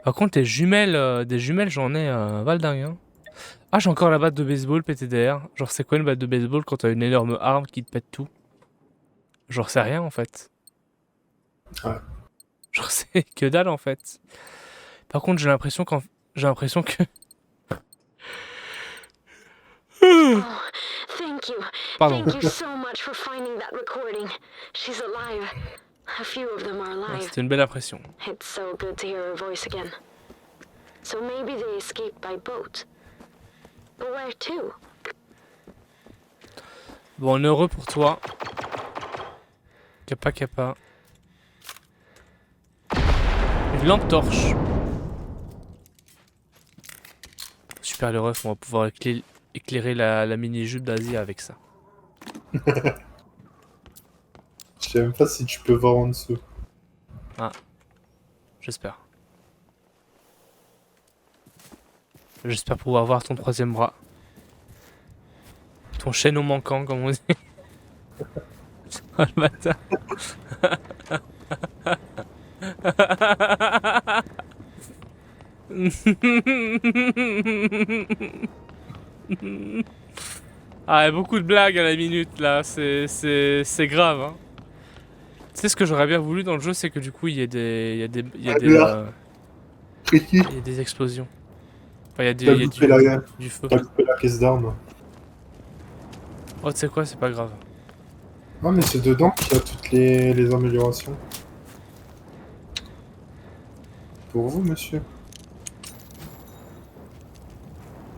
Par contre, des jumelles, j'en ai valdingue. Hein. Ah, j'ai encore la batte de baseball PTDR. Genre, c'est quoi une batte de baseball quand t'as une énorme arme qui te pète tout? Genre, c'est rien en fait. Ouais. Genre, c'est que dalle en fait. Par contre, j'ai l'impression que. Oh, thank you. Pardon. Thank you so much for finding that recording. She's alive. A few of them are Ouais, alive. c'était une belle impression. It's so good to hear her voice again. So maybe they escaped by boat. But where to? Bon, on est heureux pour toi. Kappa kappa. Une lampe torche. Super les refs, on va pouvoir éclairer la mini-jupe d'Asie avec ça. Je sais même pas si tu peux voir en dessous. Ah. J'espère. J'espère pouvoir voir ton troisième bras. Ton chaînon manquant, comme on dit. Oh le bâtard. Ah, y a beaucoup de blagues à la minute là, c'est grave. Hein. Tu sais ce que j'aurais bien voulu dans le jeu, c'est que du coup il y ait des explosions. Enfin, il y a du feu. T'as coupé la caisse d'armes. Oh, tu sais quoi, c'est pas grave. Ah, mais c'est dedans qu'il y a toutes les améliorations. Pour vous, monsieur.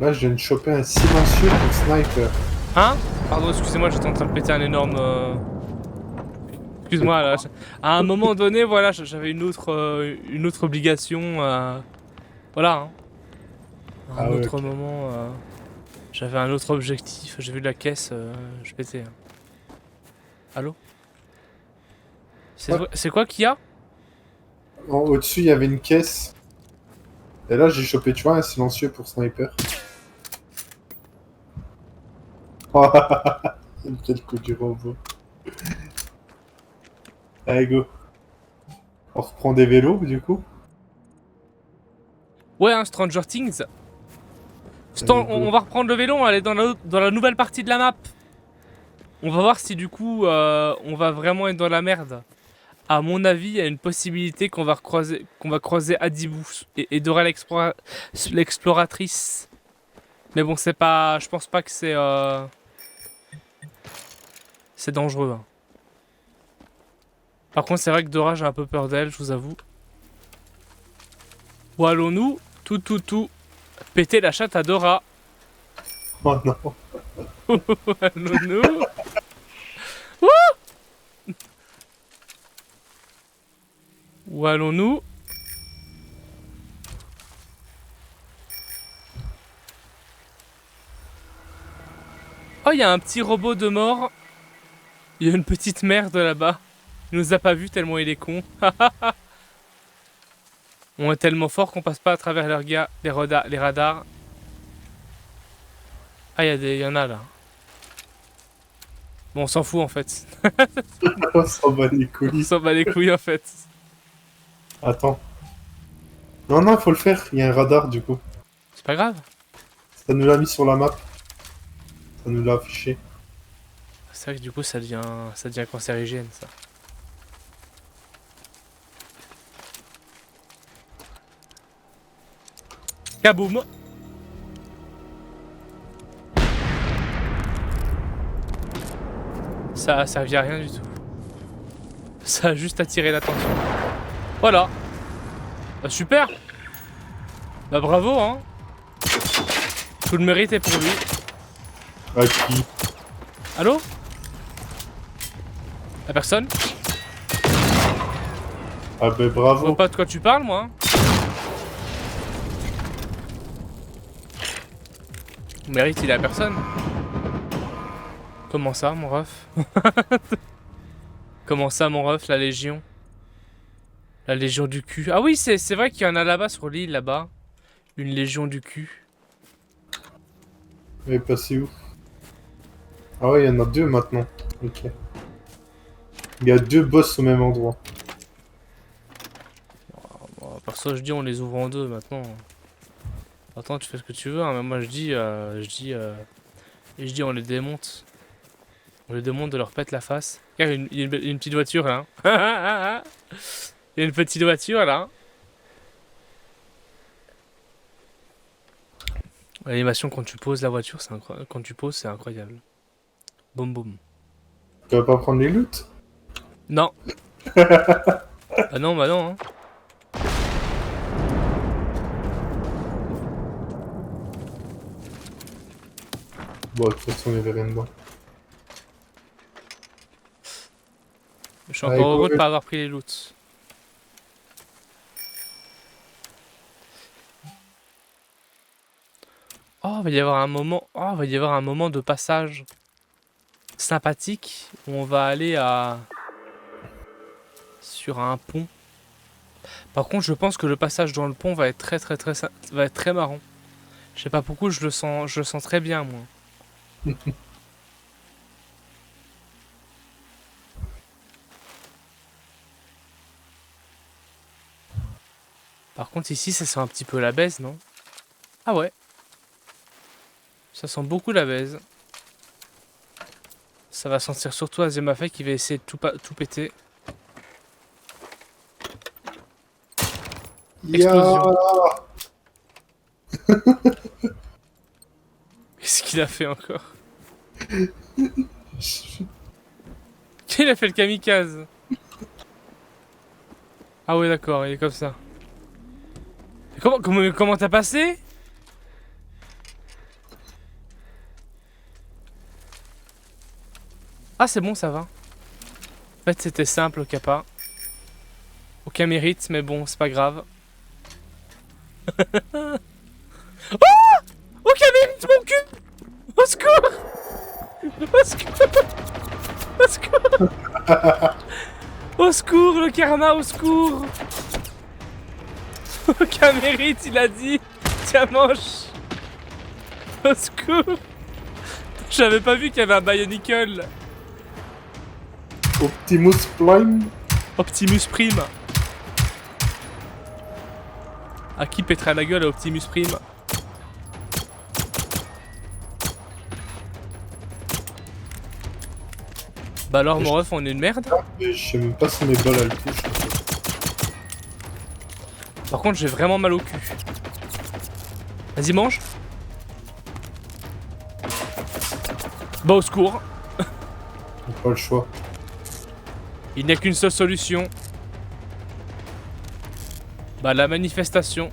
Là, je viens de choper un silencieux pour sniper. Hein? Pardon, excusez-moi, j'étais en train de péter un énorme... Excuse-moi, là. À un moment donné, voilà, j'avais une autre obligation. Voilà. Hein. À un autre moment, j'avais un autre objectif. J'ai vu la caisse, je pétais. Hein. Allô? C'est quoi qu'il y a? Au-dessus, il y avait une caisse. Et là, j'ai chopé, tu vois, un silencieux pour sniper. Il me fait le coup du robot. Allez, go. On reprend des vélos, du coup. Ouais, hein, Stranger Things. On va reprendre le vélo, on va aller dans la nouvelle partie de la map. On va voir si du coup, on va vraiment être dans la merde. À mon avis, il y a une possibilité qu'on va croiser Adibou et Dora l'exploratrice. Mais bon, c'est pas... Je pense pas que c'est... C'est dangereux. Hein. Par contre, c'est vrai que Dora, j'ai un peu peur d'elle, je vous avoue. Où allons-nous? Tout. Péter la chatte à Dora. Oh non. Où allons-nous? Où allons-nous? Oh, il y a un petit robot de mort. Il y a une petite merde là-bas. Il nous a pas vu tellement il est con. On est tellement fort qu'on passe pas à travers les radars. Ah, il y en a là. Bon, on s'en fout en fait. On s'en bat les couilles. On s'en bat les couilles en fait. Attends. Non, faut le faire. Il y a un radar, du coup. C'est pas grave. Ça nous l'a mis sur la map. Ça nous l'a affiché. C'est vrai que du coup ça devient cancérigène ça. Kaboum! Ça a servi à rien du tout. Ça a juste attiré l'attention. Voilà! Bah, super! Bah bravo hein! Tout le mérite est pour lui. À qui? Allô? La personne? Ah ben Je bravo. vois pas de quoi tu parles moi. Hein. Le mérite il est à personne. Comment ça mon ref? Comment ça mon ref, la légion? La légion du cul. Ah oui c'est vrai qu'il y en a là-bas sur l'île là-bas. Une légion du cul. Elle est passée où? Ah ouais, il y en a deux maintenant. Ok. Il y a deux boss au même endroit. On va Perso, je dis on les ouvre en deux maintenant. Attends, tu fais ce que tu veux, hein, mais moi je dis on les démonte. On les démonte de leur pète la face. Regarde, il y a une petite voiture là. Hein. Il y a une petite voiture là. L'animation quand tu poses la voiture, c'est incroyable. Quand tu poses, c'est incroyable. Boum boum. Tu vas pas prendre les loots? Non. Bah non, bah non. Hein. Bon, de toute façon, il y avait rien dedans. Je suis encore heureux de pas avoir pris les loots. Oh, il va y avoir un moment. Oh, il va y avoir un moment de passage sympathique où on va aller à sur un pont. Par contre, je pense que le passage dans le pont va être va être très marrant. Je sais pas pourquoi je le sens très bien moi. Par contre ici ça sent un petit peu la baise, non? Ah ouais. Ça sent beaucoup la baise. Ça va sentir surtout à Zemafé qui va essayer de tout péter. Explosion. Qu'est-ce qu'il a fait encore? Il a fait le kamikaze. Ah ouais d'accord, il est comme ça. Comment t'as passé? Ah c'est bon ça va. En fait c'était simple au Kappa. Aucun mérite mais bon c'est pas grave. Oh, aucun mérite mon cul. Au secours. Au secours. Au secours. Au secours le karma au secours. Aucun mérite il a dit. Tiens mange. Au secours. J'avais pas vu qu'il y avait un Bionicle. Optimus Prime. Optimus Prime. À qui pèterait la gueule à Optimus Prime? Bah alors mon ref on est une merde. Je sais même pas si mes balles elles touchent. Par contre j'ai vraiment mal au cul. Vas-y mange. Bah au secours. Pas le choix. Il n'y a qu'une seule solution. Bah la manifestation.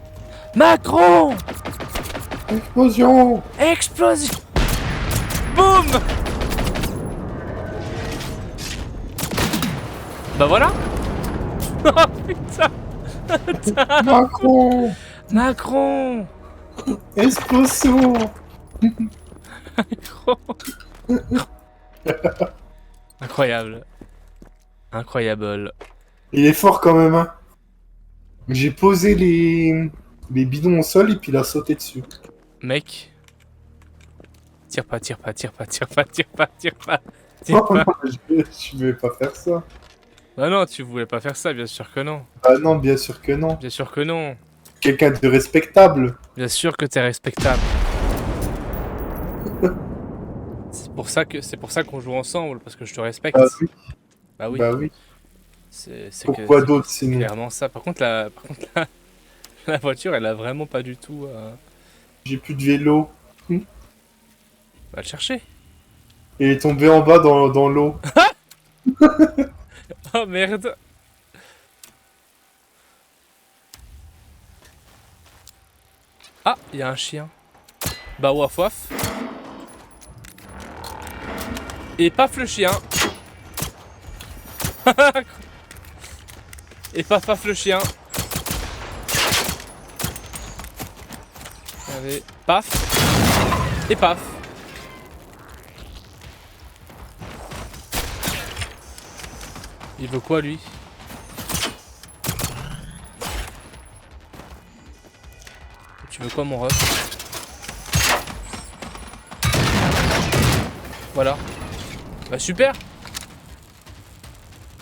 Macron! Explosion! Explosion! Boum! Bah voilà! Oh putain! Macron! Macron! Explosion! Incroyable. Incroyable. Il est fort quand même, hein. J'ai posé les bidons au sol et puis il a sauté dessus. Mec. Tire pas, tire pas, tire pas, tire pas, tire pas, tire pas. Oh, Tire pas. non, je vais pas faire ça. Bah non, tu voulais pas faire ça, bien sûr que non. Ah non, bien sûr que non. Bien sûr que non. Quelqu'un de respectable. Bien sûr que t'es respectable. C'est pour ça qu'on joue ensemble, parce que je te respecte. Ah oui. Bah oui. Bah oui. C'est Pourquoi c'est d'autre sinon? clairement ça. Par contre, la voiture, elle a vraiment pas du tout. J'ai plus de vélo. Va le chercher. Il est tombé en bas dans l'eau. Oh merde. Ah, il y a un chien. Bah waf waf. Et paf le chien. Et paf paf le chien. Allez, paf. Et paf. Il veut quoi lui? Tu veux quoi mon ref? Voilà. Bah super.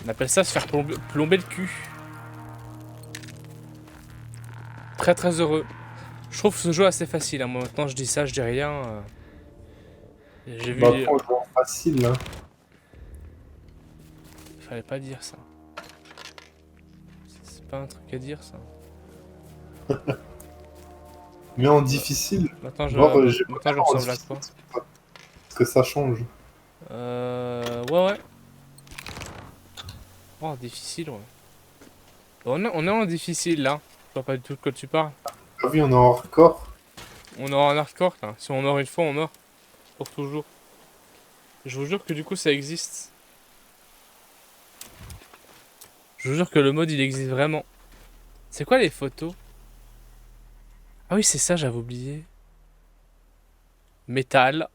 On appelle ça se faire plomber le cul. Très très heureux. Je trouve ce jeu assez facile. Hein. Moi maintenant je dis ça, je dis rien. J'ai vu. Bah, après, on joue en facile, là. Fallait pas dire ça. C'est pas un truc à dire ça. Mais en difficile, Maintenant je, voir, j'ai maintenant, je pas en ressemble à quoi? difficile, parce que ça change. Ouais. Oh, difficile, ouais. On est en difficile là. Je vois pas du tout de quoi tu parles. Ah oui, on est en hardcore. On aura un hardcore là. Si on meurt une fois, on meurt. Pour toujours. Je vous jure que du coup ça existe. Je vous jure que le mode il existe vraiment. C'est quoi les photos? Ah oui, c'est ça, j'avais oublié. Métal.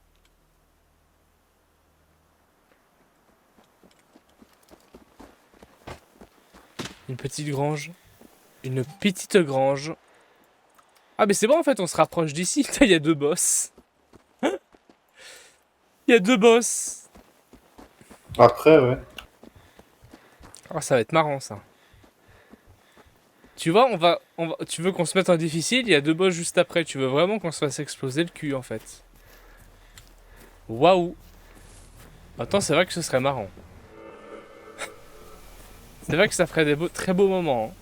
Une petite grange. Une petite grange. Ah mais c'est bon en fait, on se rapproche d'ici. Il y a 2 boss. Il y a 2 boss. Après, ouais. Oh, ça va être marrant ça. Tu vois, tu veux qu'on se mette en difficile, il y a 2 boss juste après. Tu veux vraiment qu'on se fasse exploser le cul en fait. Waouh. Attends, c'est vrai que ce serait marrant. C'est vrai que ça ferait des très beaux moments. Hein.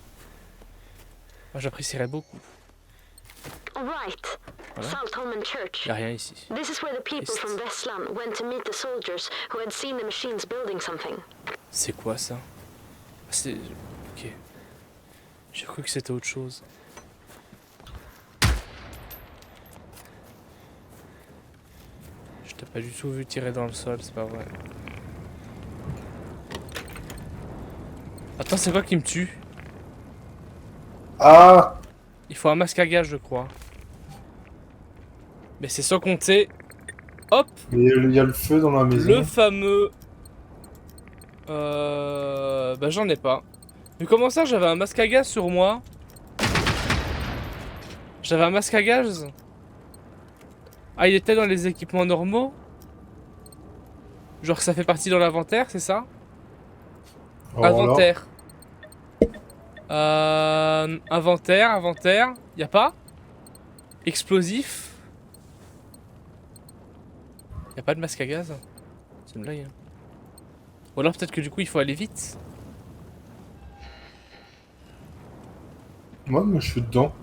Moi, j'apprécierais beaucoup. Right. Voilà. Saltholmen Church. Y a rien ici. This is where the people Ist. from Vestland went to meet the soldiers who had seen the machines building something. C'est quoi ça? Ah, c'est... Ok. J'ai cru que c'était autre chose. Je t'ai pas du tout vu tirer dans le sol, c'est pas vrai. Attends, c'est quoi qui me tue? Ah! Il faut un masque à gaz, je crois. Mais c'est sans compter... Hop! Mais il y a le feu dans la maison. Le fameux... Bah j'en ai pas. Mais comment ça, j'avais un masque à gaz sur moi? J'avais un masque à gaz? Ah, il était dans les équipements normaux? Genre ça fait partie dans l'inventaire, c'est ça? Oh là. Inventaire. Inventaire. Y a pas? Explosif. Y a pas de masque à gaz? C'est une blague. Hein. Ou alors peut-être que du coup il faut aller vite. Moi, mais je suis dedans.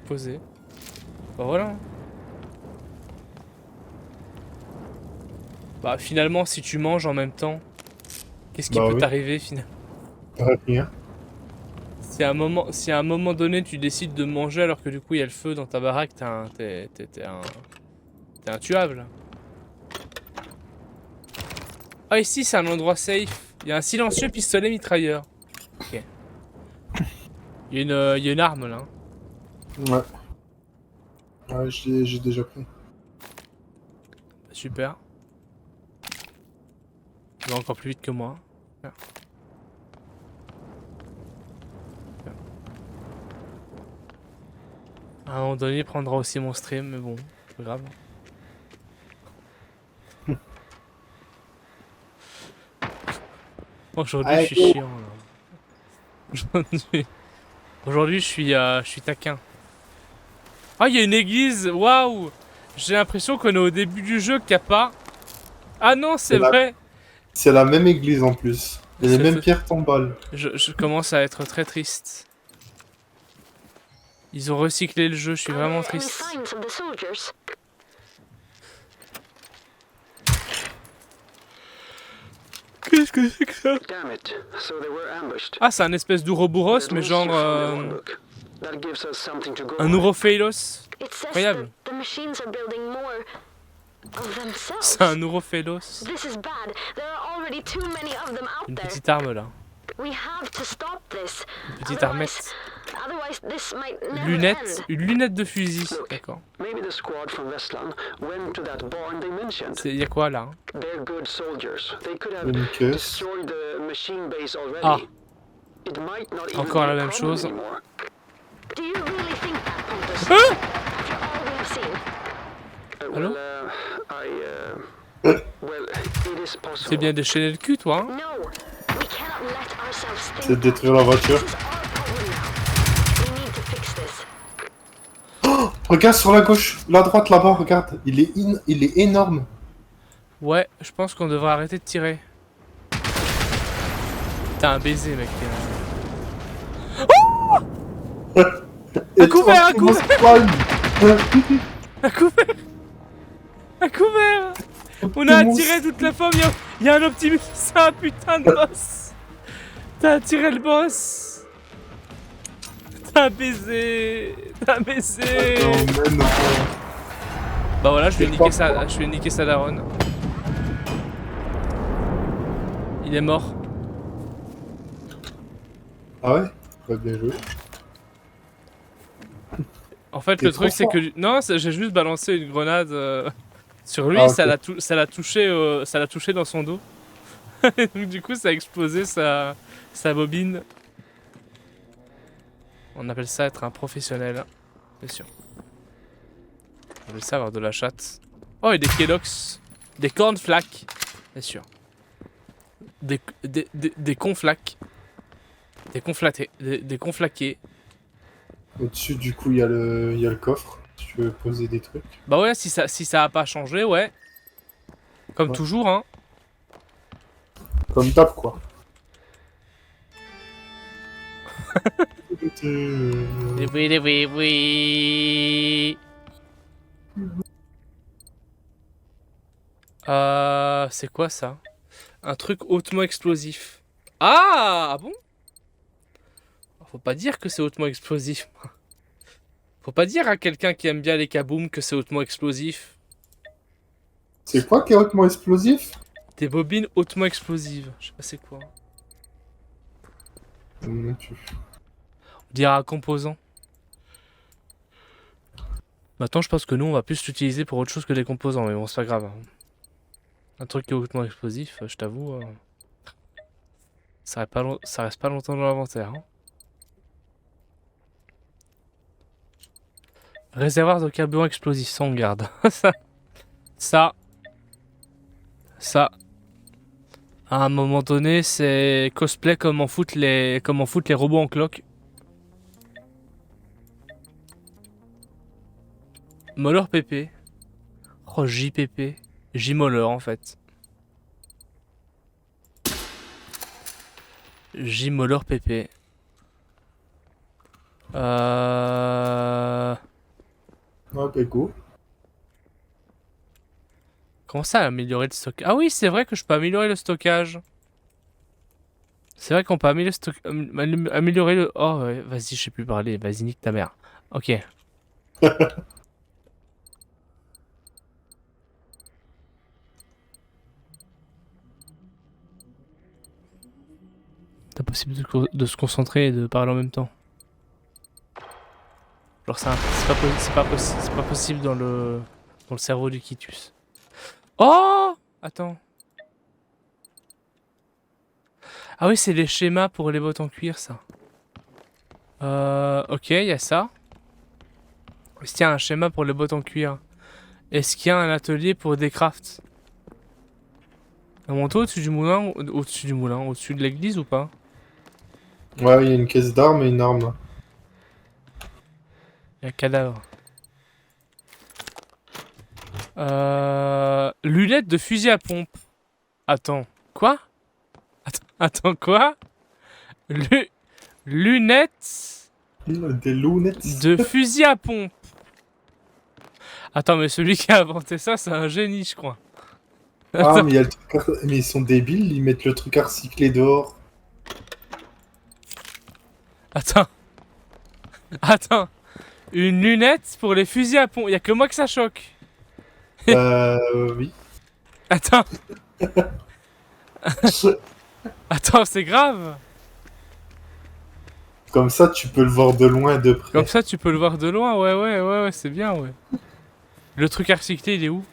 Posé. Bah voilà. Bah finalement si tu manges en même temps, qu'est-ce qui Bah peut oui. t'arriver finalement? Rien. Si à un moment donné tu décides de manger alors que du coup il y a le feu dans ta baraque, t'es intuable. Ah ici c'est un endroit safe. Il y a un silencieux pistolet mitrailleur. Ok. Il y a une arme là. Ouais. Ouais, j'ai déjà pris. Super. Il va encore plus vite que moi. À un moment donné, il prendra aussi mon stream, mais bon, c'est pas grave. Aujourd'hui, je suis chiant. Aujourd'hui, je suis taquin. Ah, il y a une église. Waouh! J'ai l'impression qu'on est au début du jeu qu'il n'y a pas. Ah non, c'est vrai. C'est la même église en plus. Il y a les mêmes C'est- pierres tombales. Je commence à être très triste. Ils ont recyclé le jeu, je suis vraiment Are there any triste. signs of the soldiers? Qu'est-ce que c'est que ça? Damn it. So they were ambushed. Ah, c'est un espèce d'Ouroboros, mais genre That gives us something to go un on. It Ourophélos. says Incroyable. that the machines are building more of themselves. C'est un Ourophélos. This is bad. There are already too many of them out Une there. petite arme là. We have to stop this. Une petite armette. Otherwise this might never Lunette. end. Une lunette de fusil. D'accord. Maybe the squad from Westland went to that barn they mentioned. Il y a quoi là? They're good soldiers. They could have Une caisse. destroyed the machine base already. Ah. It might not even Encore be la a même problem chose. anymore. Do you really think that, Pontus? Hein? After all we have seen. Allô? Well, it is possible. C'est bien déchaîner le cul toi, hein? No, we cannot let ourselves think C'est de détruire la voiture. this is our problem now. We need to fix Regarde sur la gauche, la droite là-bas, regarde. Il est énorme. Ouais, je pense qu'on devrait arrêter de tirer. T'as un baiser, mec. Et couvert, un Optimus couvert. Prime. Un couvert. Un couvert. On a Optimus. attiré toute la forme. Il y a un Optimus. C'est un putain de boss. T'as attiré le boss. T'as baisé. T'as baisé. Non, mais non. Bah voilà, je vais C'est niquer pas ça. moi. Je vais niquer sa daronne. Il est mort. Ah ouais? Bah, bien joué. En fait, T'es le truc, trop c'est fort. que... Non, j'ai juste balancé une grenade sur lui, Ah, ok. ça l'a touché, ça l'a touché dans son dos. Et donc du coup, ça a explosé sa bobine. On appelle ça être un professionnel, hein, bien sûr. On appelle ça avoir de la chatte. Oh, et des Kellogg's. Des cornflakes, bien sûr. Des conflaques. Des conflaqués. Au-dessus, du coup, il y a le coffre. Si tu veux poser des trucs. Bah ouais, si ça a pas changé, ouais. Comme Ouais. toujours, hein. Comme d'hab, quoi. Oui. C'est quoi ça? Un truc hautement explosif. Ah bon? Faut pas dire que c'est hautement explosif. Faut pas dire à quelqu'un qui aime bien les kabooms que c'est hautement explosif. C'est quoi qui est hautement explosif? Des bobines hautement explosives. Je sais pas c'est quoi. Non plus. On dirait un composant. Maintenant, je pense que nous, on va plus l'utiliser pour autre chose que des composants, mais bon, c'est pas grave. Hein. Un truc qui est hautement explosif, je t'avoue, ça reste pas longtemps dans l'inventaire. Hein. Réservoir de carburant explosif, ça on garde. ça. À un moment donné, c'est cosplay comme en foutent les robots en cloque. Moller PP. Oh, JPP. J-Moller en fait. J-Moller PP. Ouais, bah go. Comment ça améliorer le stockage? Ah oui, c'est vrai que je peux améliorer le stockage. C'est vrai qu'on peut améliorer le... Oh ouais, vas-y, je sais plus parler. Vas-y, nique ta mère. Ok. C'est impossible de se concentrer et de parler en même temps. Genre c'est pas possible dans le cerveau du Kitus. Oh! Attends. Ah oui, c'est les schémas pour les bottes en cuir, ça. Ok, il y a ça. Est-ce qu'il y a un schéma pour les bottes en cuir? Est-ce qu'il y a un atelier pour des crafts? Un manteau au-dessus du moulin? Au-dessus du moulin? Au-dessus de l'église ou pas? Ouais, il y a une caisse d'armes et une arme. Il y a un cadavre. Lunettes de fusil à pompe. Attends, quoi? Attends, quoi? Lunettes Des lunettes. de fusil à pompe. Attends, mais celui qui a inventé ça, c'est un génie, je crois. Ah, mais il y a le truc. Mais ils sont débiles, ils mettent le truc à recycler dehors. Attends. Une lunette pour les fusils à pompe. Y a que moi que ça choque. Oui. Attends, c'est grave. Comme ça, tu peux le voir de loin, de près. Comme ça, tu peux le voir de loin. Ouais, c'est bien, ouais. Le truc à recycler, il est où?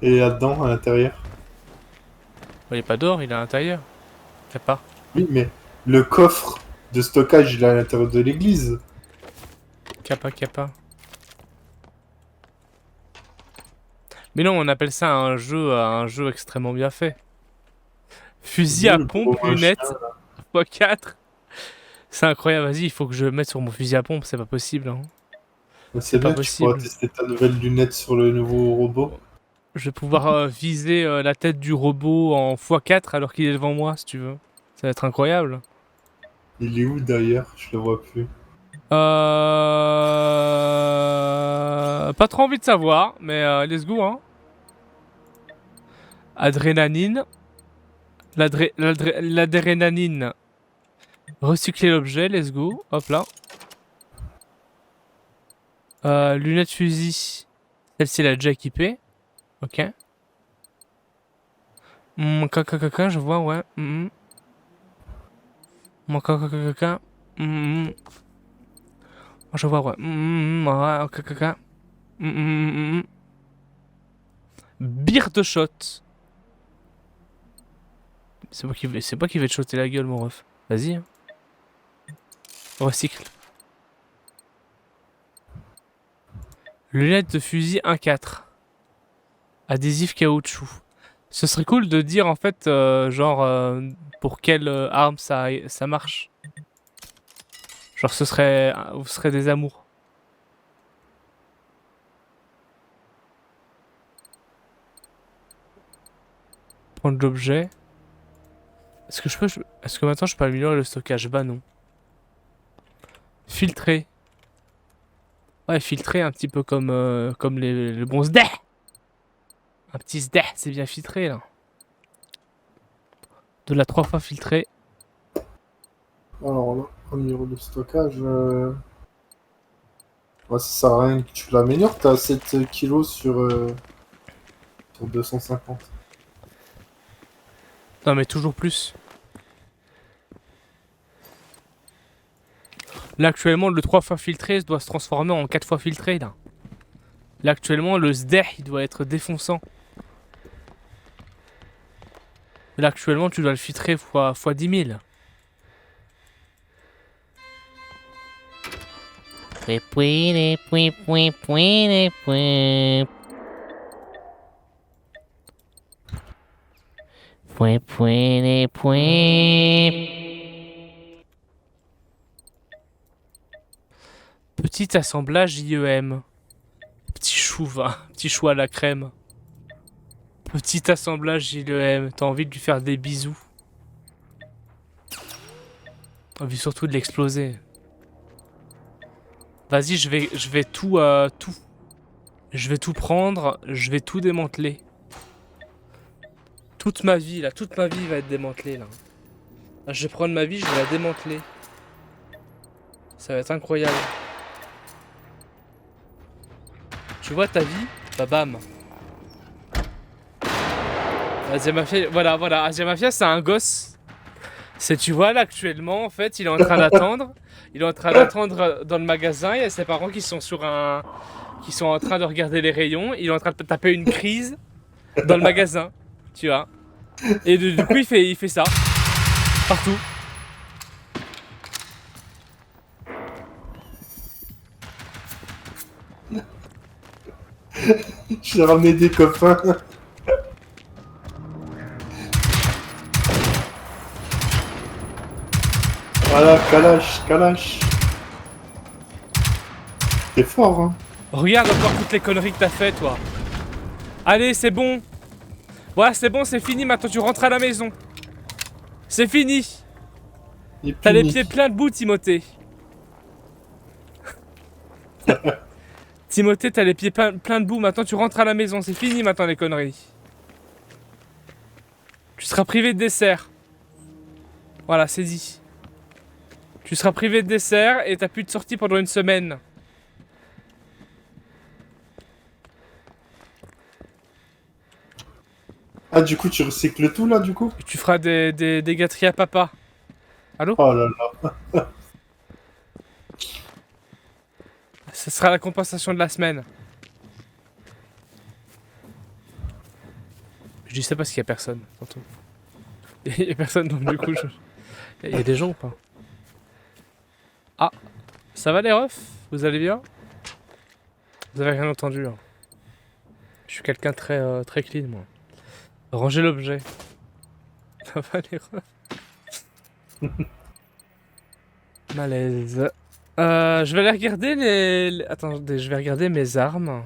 Et là-dedans, à l'intérieur. Il est pas dehors, il est à l'intérieur. Y'a pas. Oui, mais le coffre de stockage, il est à l'intérieur de l'église. Kappa. Mais non, on appelle ça un jeu extrêmement bien fait. Fusil à Le pompe, gros lunettes, machin, x4. C'est incroyable, vas-y, il faut que je mette sur mon fusil à pompe, c'est pas possible. Hein. C'est pas bien, tu pourras possible. tester ta nouvelle lunette sur le nouveau robot. Je vais pouvoir viser la tête du robot en x4 alors qu'il est devant moi, si tu veux. Ça va être incroyable. Il est où d'ailleurs? Je le vois plus. Pas trop envie de savoir, mais let's go, hein. Adrénaline. L'adrénaline. Recycler l'objet, let's go. Hop là. Lunettes fusil. Celle-ci, elle est déjà équipée. Ok. Caca, je vois, ouais. Caca. Je vois, ouais. Ouais, caca. Beard shot. C'est moi qui vais te shotter la gueule, mon ref. Vas-y. Hein. Recycle. Lunettes de fusil 1.4. Adhésif caoutchouc. Ce serait cool de dire en fait, pour quelle arme ça marche. Genre, ce serait des amours. Prendre l'objet. Est-ce que maintenant je peux améliorer le stockage? Bah non. Filtrer. Ouais, filtrer un petit peu comme le bon SDEH. Un petit SDEH, c'est bien filtré là. De la 3 fois filtré. Alors là, améliorer le stockage. Ouais, ça sert à rien que tu l'améliores, t'as 7 kilos sur 250. Non mais toujours plus. Là actuellement le 3 fois filtré doit se transformer en 4 fois filtré là. Là actuellement le SDEH il doit être défonçant. Là actuellement tu dois le filtrer fois 10 000. Petit assemblage IEM. Petit chou, petit chou à la crème. Petit assemblage IEM. T'as envie de lui faire des bisous. T'as envie surtout de l'exploser. Vas-y, je vais tout. Je vais tout prendre, je vais tout démanteler. Toute ma vie va être démantelée là. Là, je vais prendre ma vie, je vais la démanteler. Ça va être incroyable. Tu vois ta vie? Bah bam. Asia Mafia, voilà, Asia Mafia c'est un gosse. C'est, tu vois là actuellement en fait, il est en train d'attendre. Il est en train d'attendre dans le magasin, il y a ses parents qui sont qui sont en train de regarder les rayons, il est en train de taper une crise dans le magasin, tu vois. Et du coup il fait ça. Partout. J'ai ramené des copains. Voilà, Kalash. T'es fort, hein. Regarde encore toutes les conneries que t'as fait toi. Allez, c'est bon. Voilà, c'est bon, c'est fini, maintenant tu rentres à la maison. C'est fini. T'as les pieds pleins de boue, Timothée. Timothée, t'as les pieds pleins de boue, maintenant tu rentres à la maison. C'est fini maintenant les conneries. Tu seras privé de dessert. Voilà, c'est dit. Tu seras privé de dessert et t'as plus de sortie pendant une semaine. Ah, du coup, tu recycles tout là, du coup? Et tu feras des gâteries à papa. Allô? Oh là là. Ce sera la compensation de la semaine. Je dis ça parce qu'il y a personne, surtout. Il y a personne, donc du coup, il y a des gens ou pas? Ah, ça va les refs? Vous allez bien? Vous avez rien entendu, hein. Je suis quelqu'un très clean, moi. Rangez l'objet. Ça va les refs? Malaise. Je vais aller regarder Attendez, je vais regarder mes armes.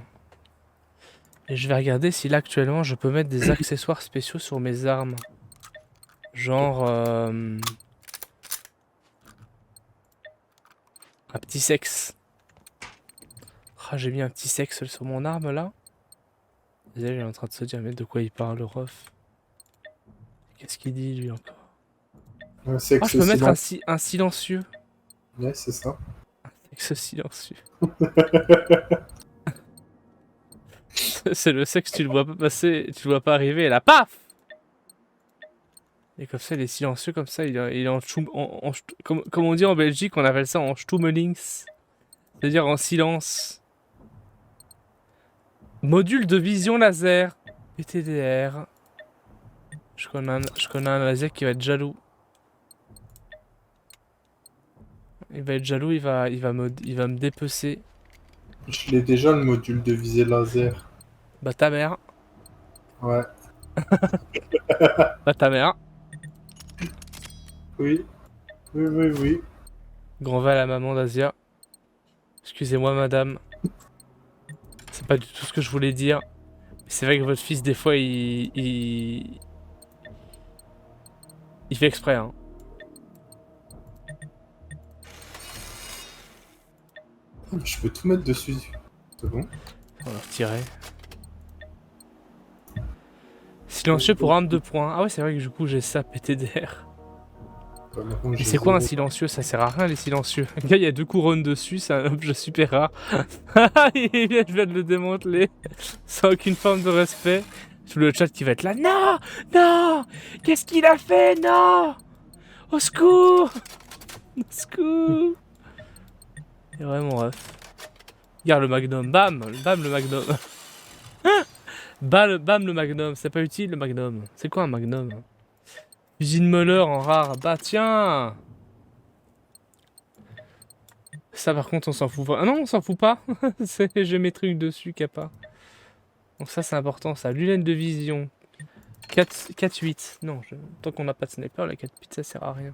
Et je vais regarder si là actuellement je peux mettre des accessoires spéciaux sur mes armes. Genre un petit sexe. Ah, j'ai mis un petit sexe sur mon arme là. Il est en train de se dire mais de quoi il parle le ref. Qu'est-ce qu'il dit lui encore? Un Ah, sexe je peux mettre silencieux. un silencieux. Ouais, c'est ça. Sexe silencieux. C'est le sexe, tu le vois pas passer, tu le vois pas arriver et là, paf! Et comme ça, il est silencieux, comme ça, il est en, comme on dit en Belgique, on appelle ça en stummelings. C'est-à-dire en silence. Module de vision laser. PTDR. Je connais un laser qui va être jaloux. Il va être jaloux, il va me dépecer. Je l'ai déjà le module de visée laser. Bah ta mère. Ouais. Bah ta mère. Oui. Oui, oui, oui. Grand V à la maman d'Asia. Excusez-moi madame. C'est pas du tout ce que je voulais dire. C'est vrai que votre fils, des fois, il fait exprès, hein. Ah, mais je peux tout mettre dessus. C'est bon. On va retirer. Silencieux pour arme de poing. Ah ouais, c'est vrai que du coup, j'ai ça, PTDR. Bah, maintenant, Mais j'ai c'est quoi un zéro. silencieux? Ça sert à rien, les silencieux. Le gars, il y a 2 couronnes dessus, c'est un objet super rare. Je viens de le démanteler. Sans aucune forme de respect. Tout le chat qui va être là. Non! Non! Qu'est-ce qu'il a fait? Non! Au secours! Au secours! Et ouais, mon ref. Regarde le magnum, bam! Bam le magnum. Bam le magnum, c'est pas utile le magnum. C'est quoi un magnum? Usine Muller en rare. Bah tiens! Ça par contre on s'en fout pas. Ah non on s'en fout pas. J'ai mes trucs dessus, Kappa. Donc ça c'est important ça. Lunettes de vision. 4-8. Non, tant qu'on n'a pas de sniper, la 4-8 ça sert à rien.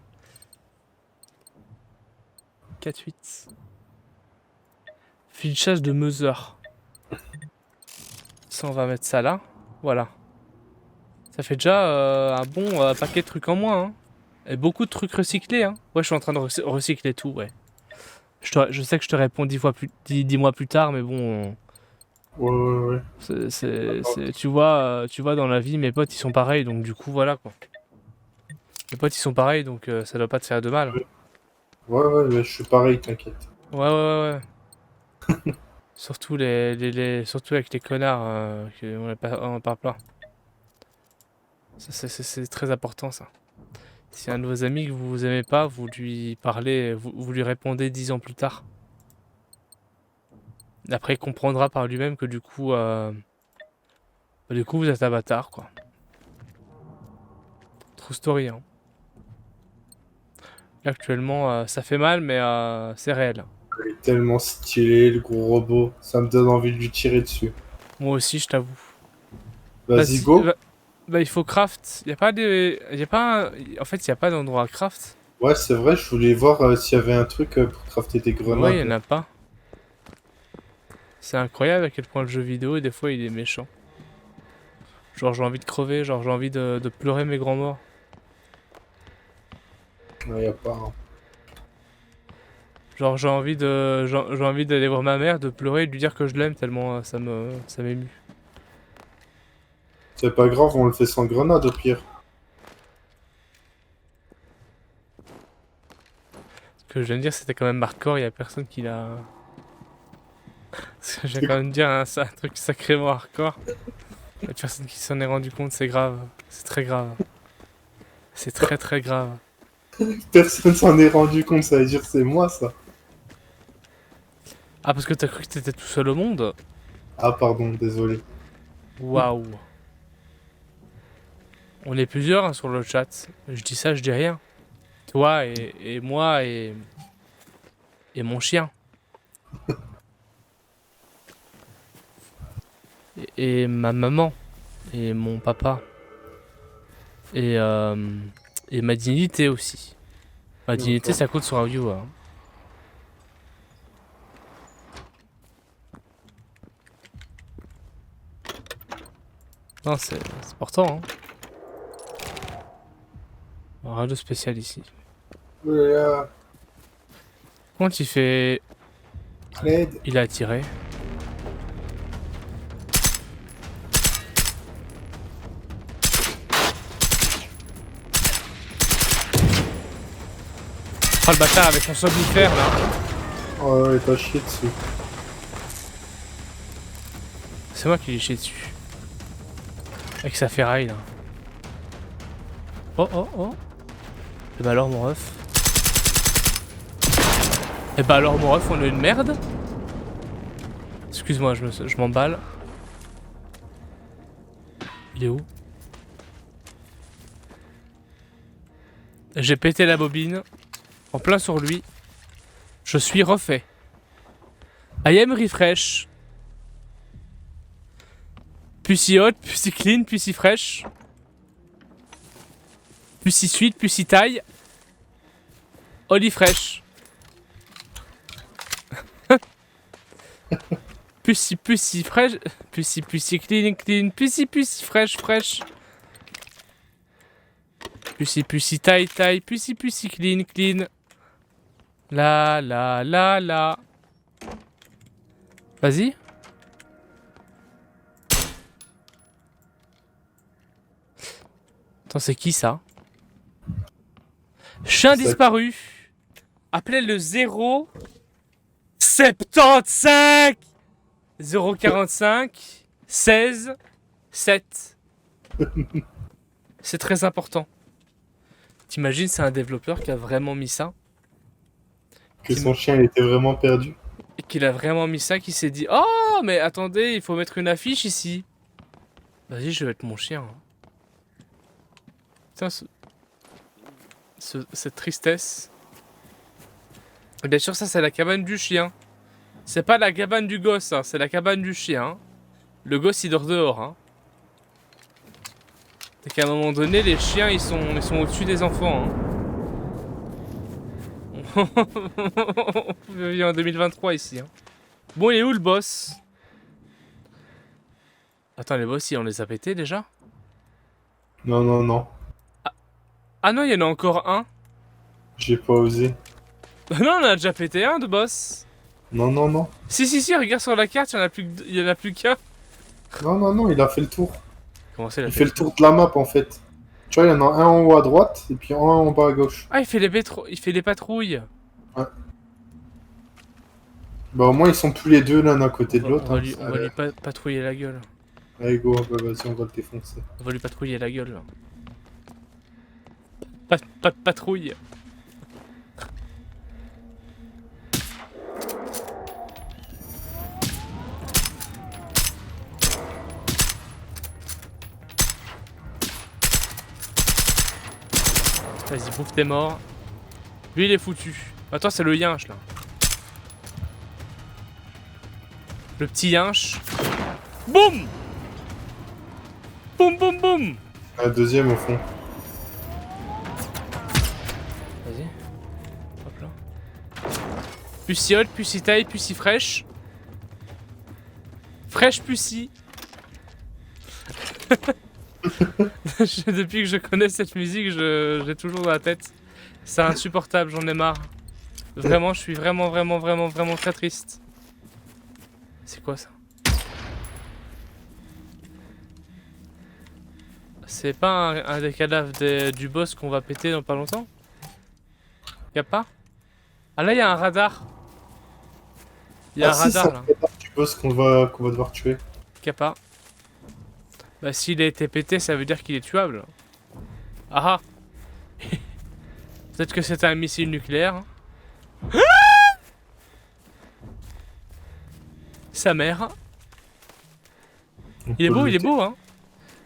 4-8. Fil de chasse de Mother. Ça on va mettre ça là. Voilà. Ça fait déjà un bon paquet de trucs en moins. Hein. Et beaucoup de trucs recyclés. Hein. Ouais je suis en train de recycler tout, ouais. Je sais que je te réponds 10 mois plus tard, mais bon... Ouais, ouais, ouais. Tu vois, dans la vie, mes potes, ils sont pareils, donc du coup, voilà, quoi. Mes potes, ils sont pareils, donc ça doit pas te faire de mal. Ouais, ouais, ouais, je suis pareil, t'inquiète. Ouais. Surtout surtout avec les connards, on en parle pas. C'est très important, ça. Si un de vos amis que vous aimez pas, vous lui parlez, vous lui répondez 10 ans plus tard. Après, il comprendra par lui-même que du coup, vous êtes un bâtard, quoi. True story, hein. Là, actuellement, ça fait mal, mais c'est réel. Il est tellement stylé, le gros robot. Ça me donne envie de lui tirer dessus. Moi aussi, je t'avoue. Vas-y, go. Bah, il faut craft. Y a pas de, y a pas, en fait, y a pas d'endroit à craft. Ouais, c'est vrai, je voulais voir s'il y avait un truc pour crafter des grenades. Ouais, y en a pas. C'est incroyable à quel point le jeu vidéo, des fois, il est méchant. Genre, j'ai envie de crever, genre, j'ai envie de pleurer mes grands morts. Ouais, y a pas. Hein. Genre, j'ai envie d'aller voir ma mère, de pleurer et de lui dire que je l'aime tellement ça m'émue. C'est pas grave, on le fait sans grenade au pire. Ce que je viens de dire, c'était quand même hardcore, y a personne qui l'a. Parce que je viens quand même dire un truc sacrément hardcore. Y a personne qui s'en est rendu compte, c'est grave. C'est très grave. C'est très très grave. Personne s'en est rendu compte, ça veut dire que c'est moi ça. Ah, parce que t'as cru que t'étais tout seul au monde? Ah, pardon, désolé. Waouh. On est plusieurs hein, sur le chat. Je dis ça, je dis rien. Toi et moi et mon chien. Et ma maman. Et mon papa. Et ma dignité aussi. Ma dignité, ça compte sur un viewer. Hein. Non, c'est important, hein. Rien de spécial ici. Oh là là. Quand il fait... À l'aide. Il a tiré. Oh le bâtard avec son somnifère là. Oh ouais, t'as chié dessus. C'est moi qui l'ai chié dessus. Avec sa ferraille là. Oh oh oh. Et bah alors mon ref. Et bah alors mon ref, on est une merde. Excuse-moi, je m'emballe. Il est où? J'ai pété la bobine. En plein sur lui. Je suis refait. I am refresh. Puis si hot, puis si clean, puis si fresh. Puis si suite, puis si taille. Holy fresh. Puis si fresh. Puis si clean, clean. Puis si fresh, fresh. Puis si taille, taille. Puis si clean, clean. La. Vas-y. Attends, c'est qui ça? Chien disparu. Appelez le 0 75 045 16 7. C'est très important. T'imagines, c'est un développeur qui a vraiment mis ça? Que son chien il était vraiment perdu. Et qu'il a vraiment mis ça, qui s'est dit oh mais attendez, il faut mettre une affiche ici. Vas-y, je vais mettre mon chien. Putain, cette tristesse. Et bien sûr, ça c'est la cabane du chien. C'est pas la cabane du gosse, hein, c'est la cabane du chien. Le gosse il dort dehors. Hein. C'est qu'à un moment donné, les chiens ils sont au-dessus des enfants. Hein. On vit en 2023 ici. Hein. Bon, il est où le boss? Attends, les boss, on les a pétés déjà? Non, non, non. Ah non, il y en a encore un. J'ai pas osé. Non, on a déjà pété un de boss. Non, non, non. Si, regarde sur la carte, il y en a plus qu'un. Non, non, non, il a fait le tour. Comment ça, il a Il fait le tour de la map en fait. Tu vois, il y en a un en haut à droite et puis un en bas à gauche. Ah, il fait les patrouilles. Ouais. Bah au moins ils sont tous les deux l'un à côté de l'autre. On va lui patrouiller la gueule. Allez go, bah vas-y on va le défoncer. On va lui patrouiller la gueule. Là. Patrouille. Vas-y, bouffe tes morts. Lui, il est foutu. Attends, c'est le yinche, là. Le petit yinche. Boum. Boum, boum, boum. Un deuxième au fond. Vas-y. Hop là. Plus si hot, plus si taille, plus si fraîche. Fraîche, plus si. Depuis que je connais cette musique, j'ai toujours dans la tête. C'est insupportable, j'en ai marre. Vraiment, je suis vraiment très triste. C'est quoi ça? C'est pas un des cadavres du boss qu'on va péter dans pas longtemps? Y'a pas? Ah là, y'a un radar. Y'a un radar là. Tu bosses qu'on va devoir tuer. Y'a pas. Bah s'il a été pété, ça veut dire qu'il est tuable. Ah ah. Peut-être que c'est un missile nucléaire. Sa mère. Il est beau, hein.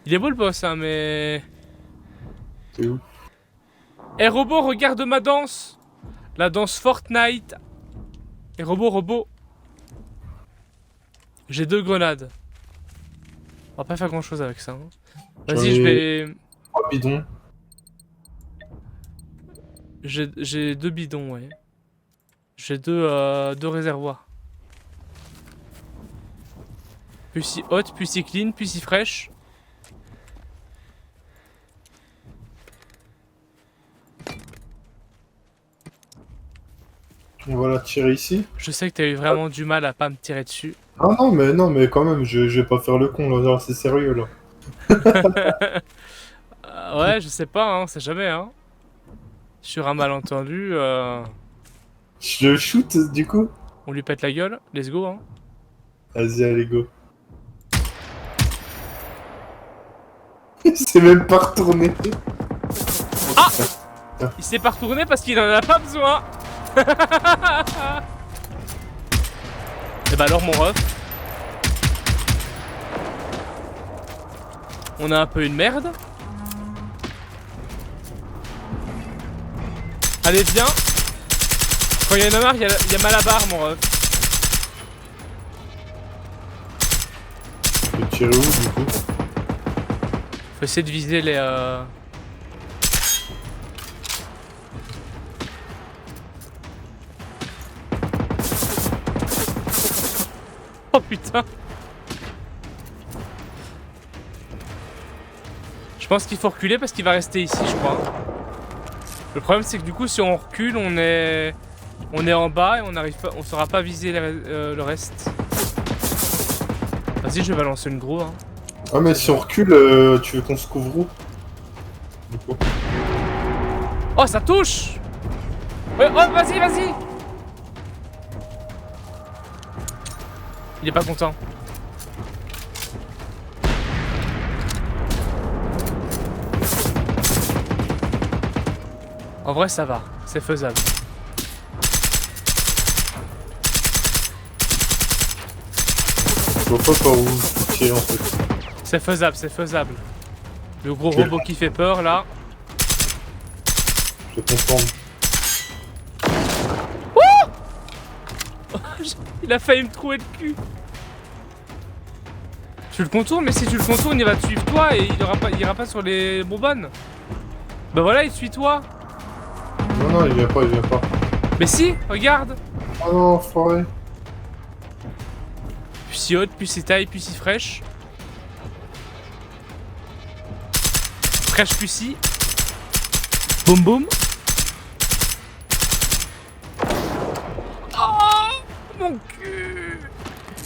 Il est beau le boss, hein, mais... T'es où? Eh robot, regarde ma danse. La danse Fortnite. Eh robot. J'ai 2 grenades. On va pas faire grand chose avec ça. Hein. Vas-y, je vais... 3 bidons. J'ai 2 bidons, ouais. J'ai 2 réservoirs. Puis si hot, puis si clean, puis si fraîche. On va la tirer ici. Je sais que t'as eu vraiment du mal à pas me tirer dessus. Ah non, mais quand même, je vais pas faire le con, là, genre, c'est sérieux, là. Ouais, je sais pas, hein, on sait jamais, hein. Sur un malentendu, Je le shoot, du coup. on lui pète la gueule, let's go, hein. Vas-y, allez, go. Il s'est même pas retourné. Ah! Il s'est pas retourné parce qu'il en a pas besoin. Et bah alors mon ref. On a un peu une merde. Allez viens. Quand il y en a marre, il y a Malabar mon ref. Je vais tirer où, du coup? Faut essayer de viser les Oh putain. Je pense qu'il faut reculer parce qu'il va rester ici je crois. Le problème c'est que du coup si on recule on est en bas et on n'arrive pas, on saura pas viser le reste. Vas-y je vais balancer une gros hein. Ah, mais si on recule, tu veux qu'on se couvre où? Du coup. Oh ça touche. Ouais, oh vas-y vas-y. Il est pas content. En vrai ça va, c'est faisable. Je vois pas par où tirer, en fait. C'est faisable, c'est faisable. Le gros Ok. robot qui fait peur là. Je vais comprendre. Il a failli me trouer le cul. Tu le contournes, mais si tu le contournes, il va te suivre toi et il ira pas sur les bonbonnes. Bah voilà, il suit toi. Non, il vient pas, il vient pas. Mais si, regarde. Oh non, enfoiré. Puis si haute, puis si taille, puis si fraîche. Fraîche, puis si. Boum boum. Oh mon cul.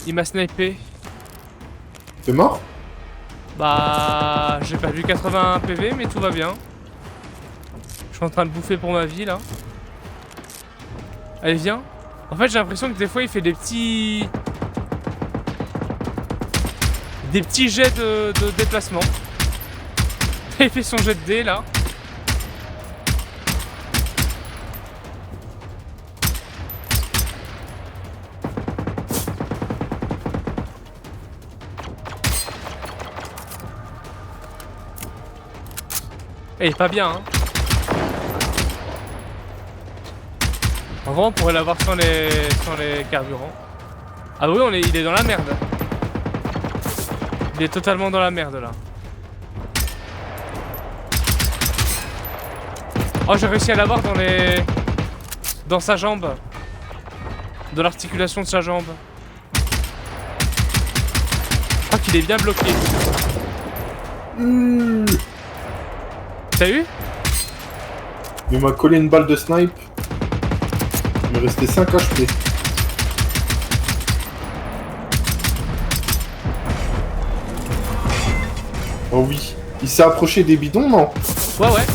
Il m'a snipé. T'es mort? Bah, j'ai perdu 81 PV, mais tout va bien. Je suis en train de bouffer pour ma vie là. Allez, viens. En fait, j'ai l'impression que des fois il fait des petits jets de déplacement. Il fait son jet de dés là. Et il est pas bien hein. En vrai on pourrait l'avoir sans les carburants. Ah oui il est dans la merde. Il est totalement dans la merde là. Oh j'ai réussi à l'avoir dans sa jambe. Dans l'articulation de sa jambe. Je crois qu'il est bien bloqué. T'as eu? Il m'a collé une balle de snipe. Il me restait 5 HP. Oh oui. Il s'est approché des bidons, non? Ouais ouais.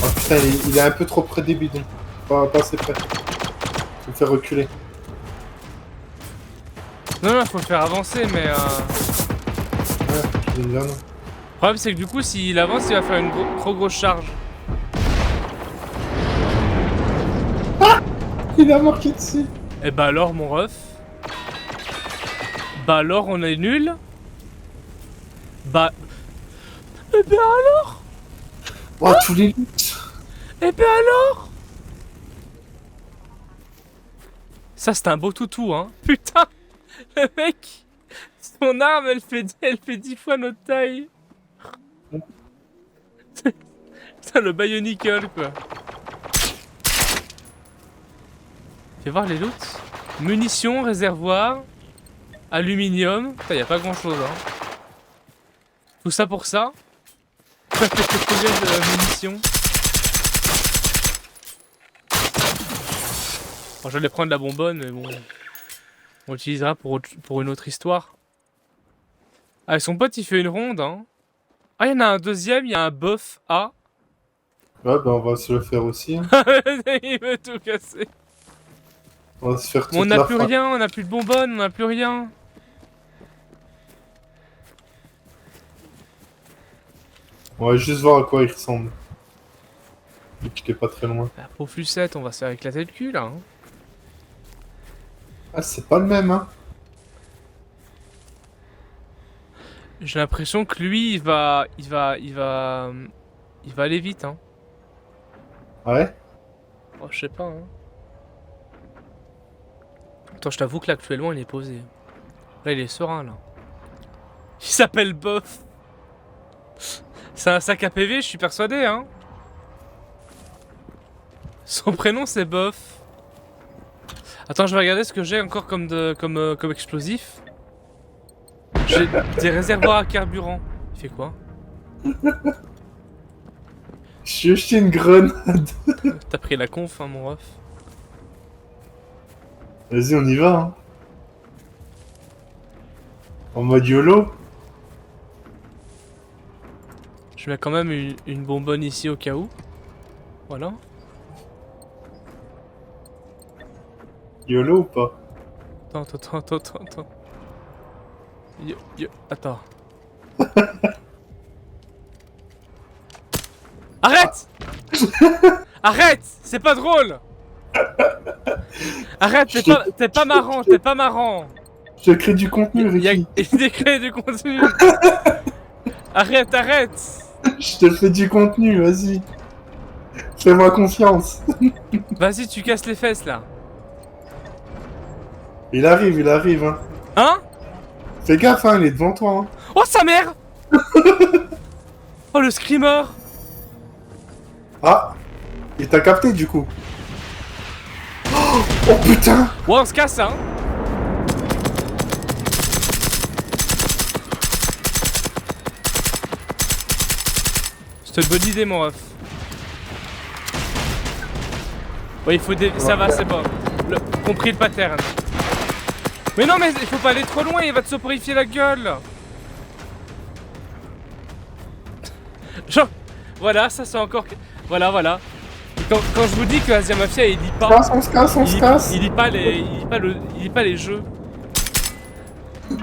Ah putain, il est un peu trop près des bidons. Pas assez près. Faut le faire reculer. Non, faut le faire avancer, mais Ouais, je viens de dire non. le problème c'est que du coup, s'il avance, il va faire une trop grosse charge. Il a marqué dessus. Et bah alors, mon ref. Bah alors, on est nul. Bah. Et bah alors. Oh, tous les loots. Et bah alors. Ça, c'est un beau toutou, hein. Putain, le mec, son arme, elle fait 10 fois notre taille. Putain, le Bionicle, quoi. Fais voir les loots. Munitions, réservoir, aluminium. Putain, y a pas grand chose, hein. Tout ça pour ça. Ça fait combien de munitions? Bon, j'allais prendre la bonbonne, mais bon. On l'utilisera pour une autre histoire. Ah, et son pote, il fait une ronde, hein. Ah, il y en a un deuxième, il y a un bof A. Ouais, bah on va se le faire aussi. Hein. Il veut tout casser. On va se faire Mais on toute n'a la plus frappe. rien, on n'a plus de bonbonnes, on n'a plus rien. On va juste voir à quoi il ressemble. Vu qu'il est pas très loin. La pauvre Lucette, on va se faire éclater le cul, là. Hein. Ah, c'est pas le même, hein. J'ai l'impression que lui, il va aller vite, hein. Ouais. Oh, je sais pas, hein. Attends, je t'avoue que là, actuellement, il est posé. Là, il est serein, là. Il s'appelle Bof. C'est un sac à PV, je suis persuadé, hein. Son prénom, c'est Bof. Attends, je vais regarder ce que j'ai encore comme explosif. J'ai des réservoirs à carburant. Il fait quoi? J'ai jeté une grenade. T'as pris la conf, hein, mon ref. Vas-y, on y va, hein. En mode YOLO. Je mets quand même une bonbonne ici au cas où. Voilà. YOLO ou pas? Attends. Attends. Arrête! Arrête! C'est pas drôle! Arrête, t'es pas marrant! Je te crée du contenu, Il y a Ricky. des créés du contenu! Arrête! Je te fais du contenu, vas-y. Fais-moi confiance. Vas-y, tu casses les fesses là! Il arrive, hein. Hein? Fais gaffe, hein, il est devant toi, hein. Oh sa mère! Oh le screamer! Ah! Il t'a capté, du coup. Oh putain! Ouais, on se casse, hein! C'était une bonne idée, mon ref. Ouais, il faut ça va, c'est bon. Compris le pattern. Mais non, mais il faut pas aller trop loin, il va te soporifier la gueule! Genre, voilà, ça c'est encore... Voilà. Quand je vous dis que Asia Mafia il lit pas... On se casse. Il lit pas les jeux.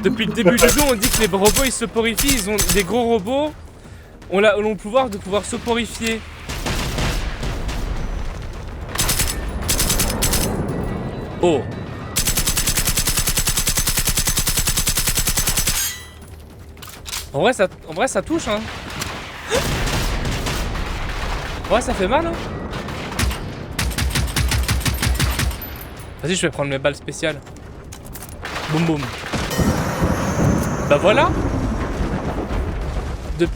Depuis le début du jeu, on dit que les robots ils soporifient, ils ont des gros robots, ont le pouvoir de pouvoir soporifier. Oh. En vrai ça touche hein. Ouais ça fait mal hein. Vas-y je vais prendre mes balles spéciales. Boum boum. Bah voilà.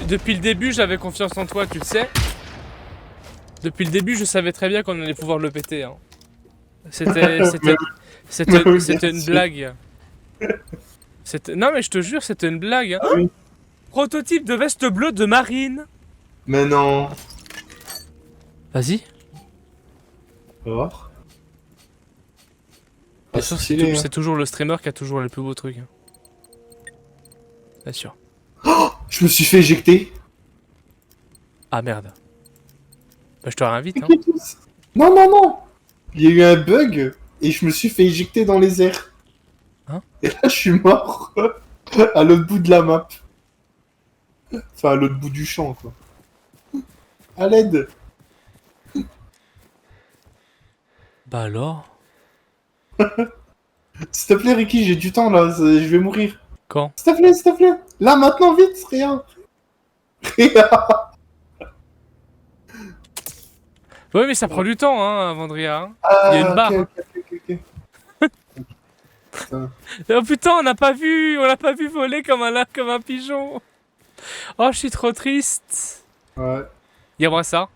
Depuis le début j'avais confiance en toi tu le sais. Depuis le début je savais très bien qu'on allait pouvoir le péter hein. C'était une blague. Non mais je te jure c'était une blague hein. Ah oui. Prototype de veste bleue de marine. Mais non. Vas-y. On va voir. Bien Ah, sûr, stylé, hein. c'est toujours le streamer qui a toujours les plus beaux trucs. Hein. Bien sûr. Je me suis fait éjecter. Ah merde. Bah je te réinvite hein. Non. Il y a eu un bug et je me suis fait éjecter dans les airs. Hein? Et là, je suis mort à l'autre bout de la map. Enfin, à l'autre bout du champ, quoi. À l'aide. Bah alors. S'il te plaît, Ricky, j'ai du temps là, je vais mourir. Quand? S'il te plaît. Là, maintenant, vite, rien. Ouais mais ça prend du temps hein, Vendria. Hein. Ah, Il y a une barre. ok. Putain. Oh putain, on l'a pas vu voler comme un pigeon. Oh, je suis trop triste. Ouais, Y'a moi ça.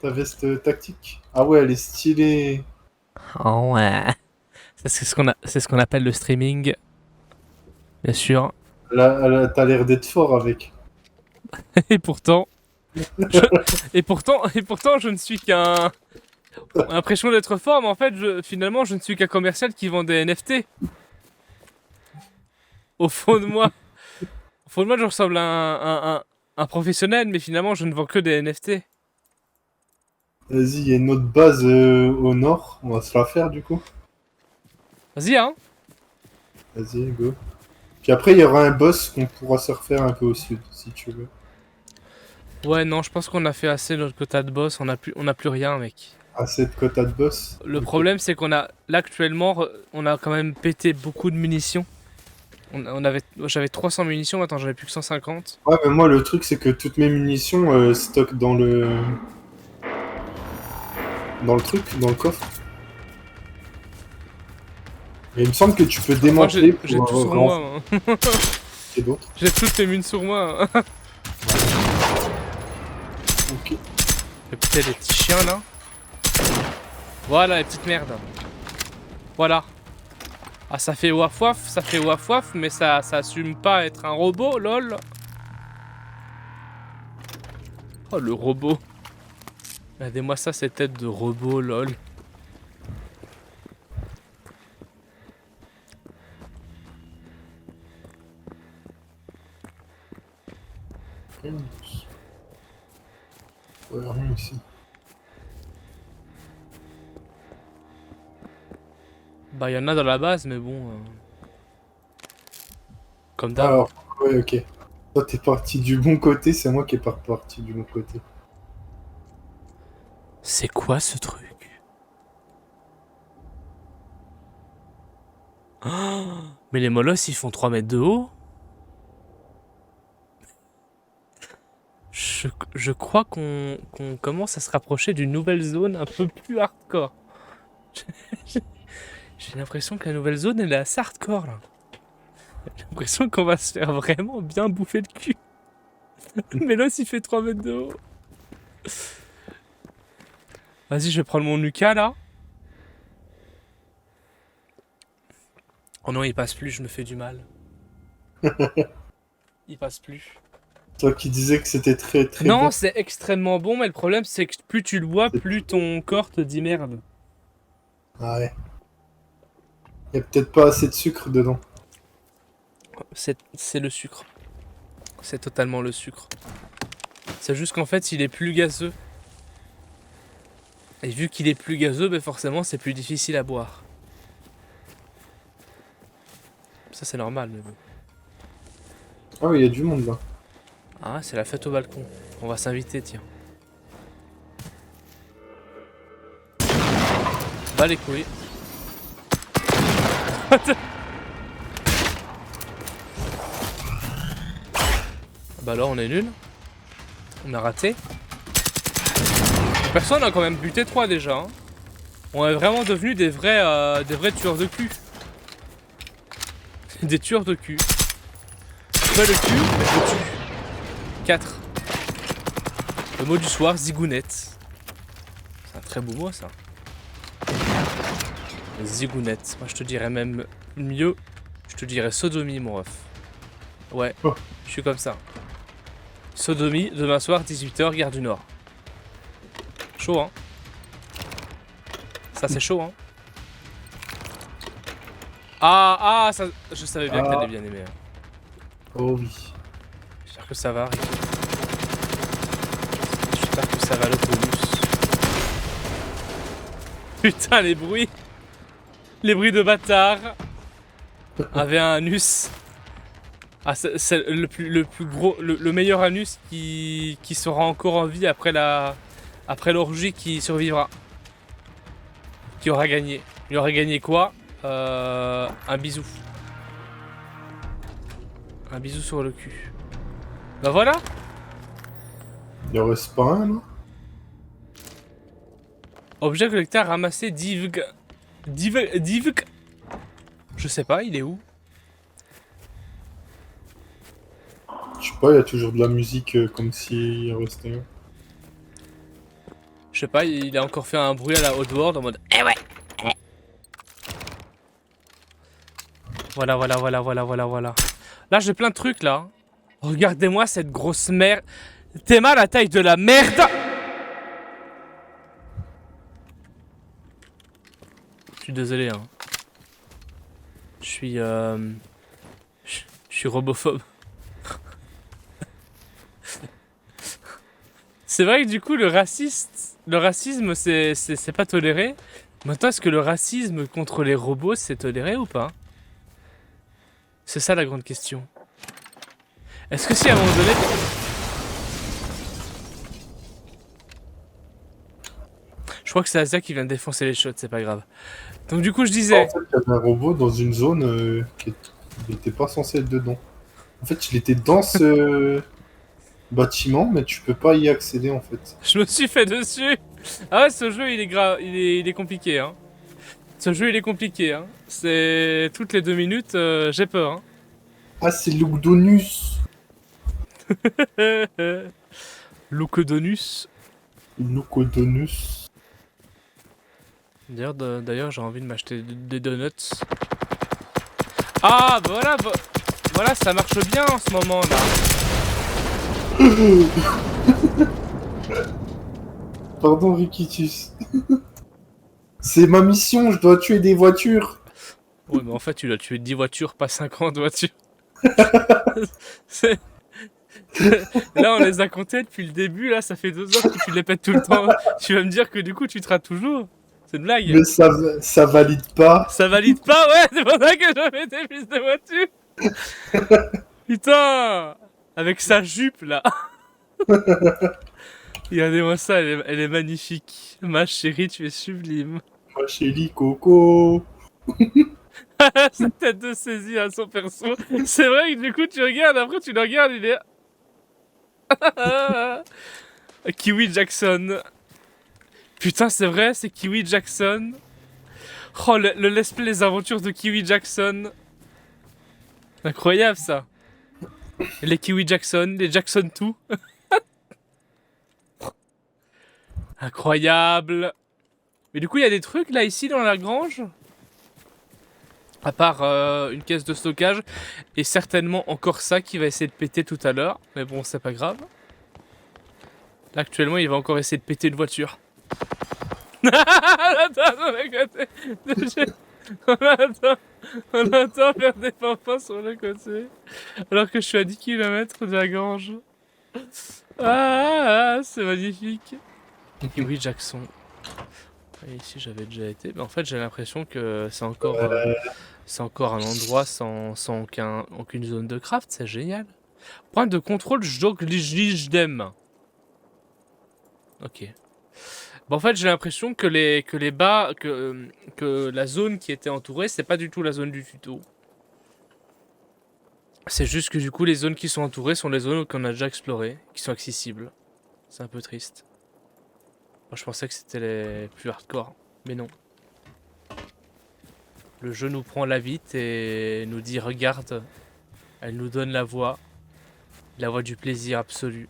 ta veste tactique. Ah ouais, elle est stylée. Oh ouais. C'est ce qu'on appelle le streaming. Bien sûr. T'as l'air d'être fort avec. Et pourtant, je ne suis qu'un On a l'impression d'être fort, mais en fait, finalement, je ne suis qu'un commercial qui vend des NFT. Au fond de moi. Au fond de moi, je ressemble à un professionnel, mais finalement, je ne vends que des NFT. Vas-y, il y a une autre base au nord. On va se la faire du coup. Vas-y, hein. Vas-y, go. Puis après, il y aura un boss qu'on pourra se refaire un peu au sud, si tu veux. Ouais, non, je pense qu'on a fait assez notre quota de boss. On a plus rien, mec. Assez de quota de boss. Le Ok. problème, c'est qu'on a, là, actuellement, on a quand même pété beaucoup de munitions. J'avais 300 munitions, maintenant j'en ai plus que 150. Ouais, mais moi, le truc, c'est que toutes mes munitions stock dans le... Dans le truc, dans le coffre. Et il me semble que tu peux Moi, démanteler pour j'ai tout sur moi. Hein. et d'autres. J'ai toutes les mines sur moi. Hein. Ok. Écoutez, les petits chiens là. Voilà, les petites merdes. Voilà. Ah, ça fait waf waf, mais ça assume pas être un robot, lol. Oh, le robot. Regardez-moi ça, ces têtes de robot, lol. Ouais, rien ici. Bah, y en a dans la base, mais bon. Comme d'hab. Alors, ouais, ok. Toi, t'es parti du bon côté, c'est moi qui est pas parti du bon côté. C'est quoi ce truc? Oh, mais les molosses, ils font 3 mètres de haut? Je crois qu'on commence à se rapprocher d'une nouvelle zone un peu plus hardcore. J'ai l'impression que la nouvelle zone, elle est assez hardcore, là. J'ai l'impression qu'on va se faire vraiment bien bouffer le cul. Le mélos, il fait 3 mètres de haut. Vas-y, je vais prendre mon Nuka, là. Oh non, il passe plus, je me fais du mal. Il passe plus. Toi qui disais que c'était très très Non, bon. c'est extrêmement bon, mais le problème, c'est que plus tu le bois, plus ton corps te dit merde. Ah ouais. Y a peut-être pas assez de sucre dedans. C'est le sucre. C'est totalement le sucre. C'est juste qu'en fait, il est plus gazeux. Et vu qu'il est plus gazeux, ben forcément, c'est plus difficile à boire. Ça, c'est normal, mais bon. Ah oui, y a du monde là. Ah, c'est la fête au balcon. On va s'inviter, tiens. Bah les couilles. Bah là, on est nul. On a raté. Personne a quand même buté 3 déjà. Hein. On est vraiment devenus des vrais tueurs de cul. Des tueurs de cul. Pas le cul, mais je tue. 4. Le mot du soir, zigounette. C'est un très beau mot ça. Zigounette. Moi je te dirais même mieux. Je te dirais sodomie mon ref. Ouais, Oh. je suis comme ça. Sodomie, demain soir, 18h, gare du Nord. Chaud hein. Ça c'est chaud hein. Ah, ça, je savais bien que t'allais bien aimer. Hein. Oh oui. J'espère que ça va arriver. J'espère que ça va l'autobus. Putain les bruits. Les bruits de bâtard. Avait un anus. Ah c'est le plus gros, le meilleur anus qui sera encore en vie après l'orgie qui survivra. Qui aura gagné. Il aura gagné quoi? Un bisou. Un bisou sur le cul. Bah voilà. Il en reste pas un là? Objet collecteur ramassé divg. Je sais pas, il est où? Je sais pas, y a toujours de la musique comme s'il en restait un. Je sais pas, il a encore fait un bruit à la Oddworld en mode eh ouais. Voilà. Là j'ai plein de trucs là. Regardez-moi cette grosse merde. T'es mal la taille de la merde. désolé. Hein. Je suis robophobe. C'est vrai que du coup, le racisme, c'est pas toléré. Maintenant, est-ce que le racisme contre les robots, c'est toléré ou pas? C'est ça la grande question. Est-ce que si à un moment donné... Je crois que c'est Asia qui vient de défoncer les shots, c'est pas grave. Donc du coup, je disais... En fait, il y avait un robot dans une zone qui n'était pas censé être dedans. En fait, il était dans ce bâtiment, mais tu peux pas y accéder en fait. Je me suis fait dessus. Ah ouais, ce jeu, il est grave, il est compliqué, hein. Ce jeu, il est compliqué, hein. C'est... Toutes les 2 minutes, j'ai peur, hein. Ah, c'est Loudonus. Lucodonus. Lucodonus. D'ailleurs, j'ai envie de m'acheter des donuts. Ah, bah voilà, voilà, ça marche bien en ce moment là. Pardon, Rikitus. C'est ma mission, je dois tuer des voitures. Ouais, mais en fait, tu l'as tué 10 voitures, pas 50 voitures. C'est- Là, on les a comptées depuis le début, là, ça fait 2 heures que tu les pètes tout le temps. Tu vas me dire que du coup, tu te rates toujours. C'est une blague. Mais ça valide pas. Ça valide pas, ouais, c'est pour ça que j'avais des plus de voitures. Putain, avec sa jupe, là. Regardez-moi ça, elle est magnifique. Ma chérie, tu es sublime. Ma chérie Coco. Sa tête de saisie à son perso. C'est vrai que du coup, tu regardes, après tu le regardes, il est... Kiwi Jackson. Putain, c'est vrai, c'est Kiwi Jackson. Oh, le let's play les aventures de Kiwi Jackson. Incroyable, ça. Les Kiwi Jackson, les Jackson 2. Incroyable. Mais du coup, il y a des trucs, là, ici, dans la grange. À part une caisse de stockage. Et certainement encore ça qui va essayer de péter tout à l'heure. Mais bon, c'est pas grave. Là, actuellement, il va encore essayer de péter une voiture. Attends, sur le côté. On entend faire des pampins sur le côté. Alors que je suis à 10 km de la grange. Ah, c'est magnifique. Kiwi Jackson. Et ici, j'avais déjà été. Mais en fait, j'ai l'impression que c'est encore un endroit sans aucune zone de craft. C'est génial. Point de contrôle, Joglijjdem. Ok. Bon, en fait, j'ai l'impression que que la zone qui était entourée, c'est pas du tout la zone du tuto. C'est juste que du coup, les zones qui sont entourées sont les zones qu'on a déjà explorées, qui sont accessibles. C'est un peu triste. Moi, je pensais que c'était les plus hardcore, mais non. Le jeu nous prend la vite et nous dit regarde, elle nous donne la voix du plaisir absolu,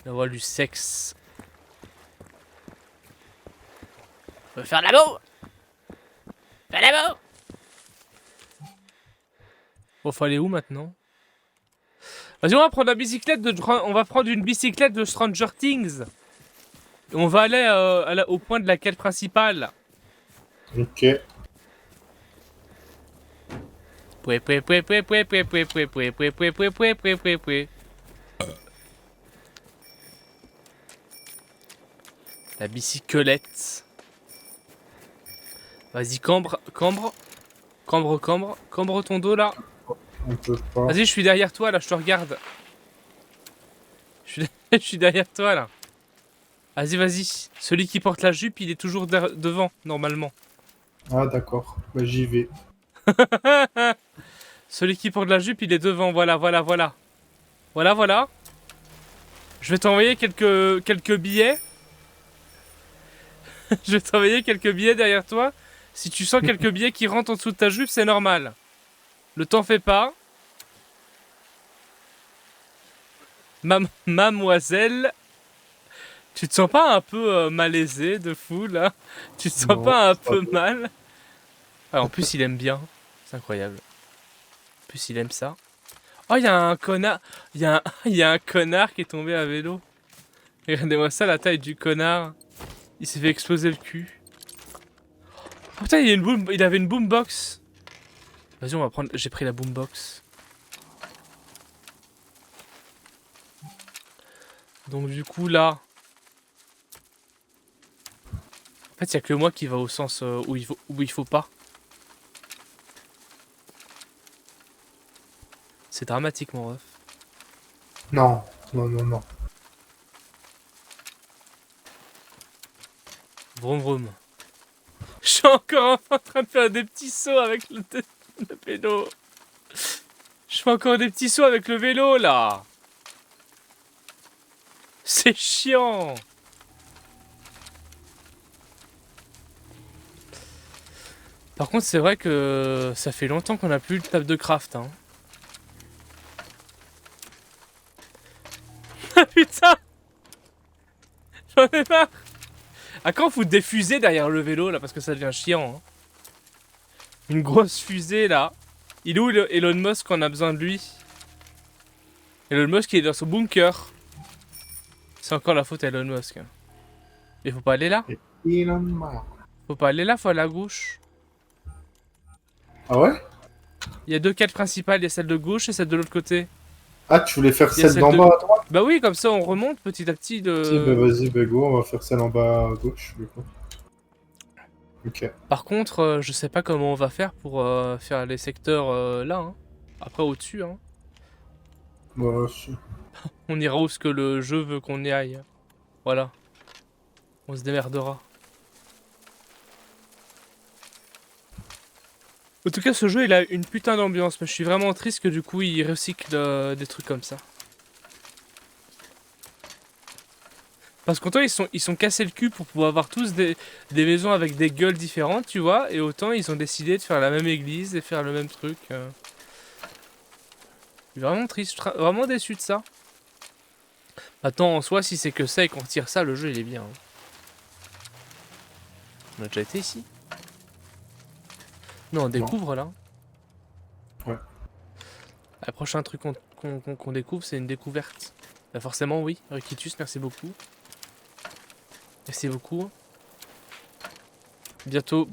la voix du sexe. On veut faire l'amour. Faire l'amour. Bon, faut aller où maintenant? Vas-y, on va prendre la bicyclette on va prendre une bicyclette de Stranger Things. Et on va aller au point de la quête principale. Ok. La bicyclette. Vas-y, cambre ton dos là. On peut pas. Vas-y, je suis derrière toi là, je te regarde. Je suis derrière toi là. Vas-y. Celui qui porte la jupe, il est toujours devant, normalement. Ah, d'accord. Bah, j'y vais. Celui qui porte la jupe, il est devant, voilà. Voilà. Je vais t'envoyer quelques billets. Je vais t'envoyer quelques billets derrière toi. Si tu sens quelques billets qui rentrent en dessous de ta jupe, c'est normal. Ne t'en fais pas. Mademoiselle, tu te sens pas un peu malaisé de fou là? Tu te sens Non, pas un c'est peu pas mal? Ah, en plus, il aime bien. C'est incroyable. En plus, il aime ça. Oh, il y a un connard. Il y a un connard qui est tombé à vélo. Regardez-moi ça, la taille du connard. Il s'est fait exploser le cul. Oh putain, il avait une boombox. Vas-y, on va prendre... J'ai pris la boombox. Donc du coup, là... En fait, il n'y a que moi qui va au sens où il faut pas. C'est dramatique, mon ref. Non, non, non, non. Vroom vroom. Je suis encore en train de faire des petits sauts avec le vélo. Je fais encore des petits sauts avec le vélo, là. C'est chiant. Par contre, c'est vrai que ça fait longtemps qu'on n'a plus de table de craft, hein. Ah putain! J'en ai marre! À quand foutre des fusées derrière le vélo, là, parce que ça devient chiant, hein. Une grosse fusée, là. Il est où Elon Musk quand on a besoin de lui? Elon Musk, il est dans son bunker. C'est encore la faute à Elon Musk. Hein. Mais faut pas aller là. Elon Musk. Faut pas aller là, faut aller à gauche. Ah ouais? Il y a deux quêtes principales, il y a celle de gauche et celle de l'autre côté. Ah, tu voulais faire Il y a celle d'en de- bas à droite? Bah oui, comme ça on remonte petit à petit de... Si, bah vas-y, bah go, on va faire celle en bas à gauche, du coup. Ok. Par contre, je sais pas comment on va faire pour faire les secteurs là. Hein. Après, au-dessus. Hein. Bah, On ira où ce que le jeu veut qu'on y aille. Voilà. On se démerdera. En tout cas, ce jeu, il a une putain d'ambiance. Mais je suis vraiment triste que du coup, il recycle des trucs comme ça. Parce qu'autant ils sont cassés le cul pour pouvoir avoir tous des maisons avec des gueules différentes, tu vois, et autant ils ont décidé de faire la même église et faire le même truc. Je suis vraiment triste, vraiment déçu de ça. Attends, en soi, si c'est que ça et qu'on retire ça, le jeu il est bien. Hein. On a déjà été ici? Non, on découvre là. Ouais. Le prochain truc qu'on découvre, c'est une découverte. Bah forcément, oui. Rikitus, merci beaucoup. Merci beaucoup. Bientôt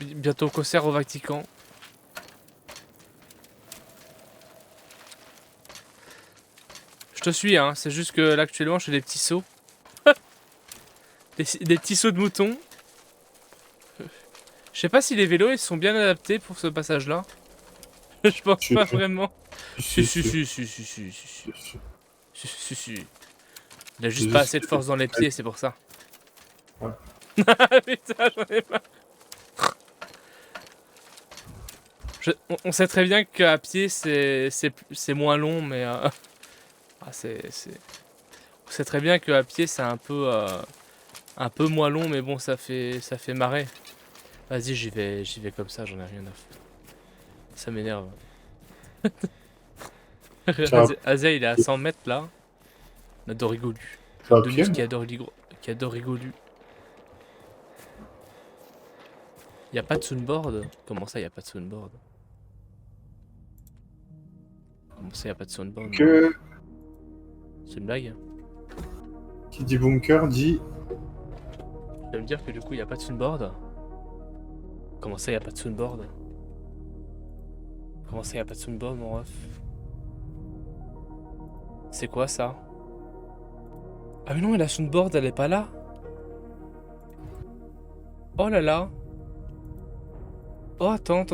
concert au Vatican. Je te suis, hein. C'est juste que là, actuellement, je fais des petits sauts. des petits sauts de mouton. Je sais pas si les vélos, ils sont bien adaptés pour ce passage-là. Je pense pas vraiment. Si. Il a juste pas assez de force dans les pieds, c'est pour ça. Ouais. Putain, j'en ai marre. On sait très bien qu'à pied c'est moins long, mais on sait très bien qu'à pied c'est un peu moins long, mais bon ça fait marrer. Vas-y, j'y vais comme ça, j'en ai rien à foutre. Ça m'énerve. Azia il est à 100 mètres là. On adore rigolu. Denis qui adore rigolu. Y a pas de soundboard? Comment ça y a pas de soundboard? Comment ça y a pas de soundboard? Que... C'est une blague? Qui dit bunker dit... Ça veut me dire que du coup y a pas de soundboard? Comment ça y a pas de soundboard? Comment ça y a pas de soundboard mon ref? C'est quoi ça? Ah mais non mais la soundboard elle est pas là? Oh là là! Oh attends.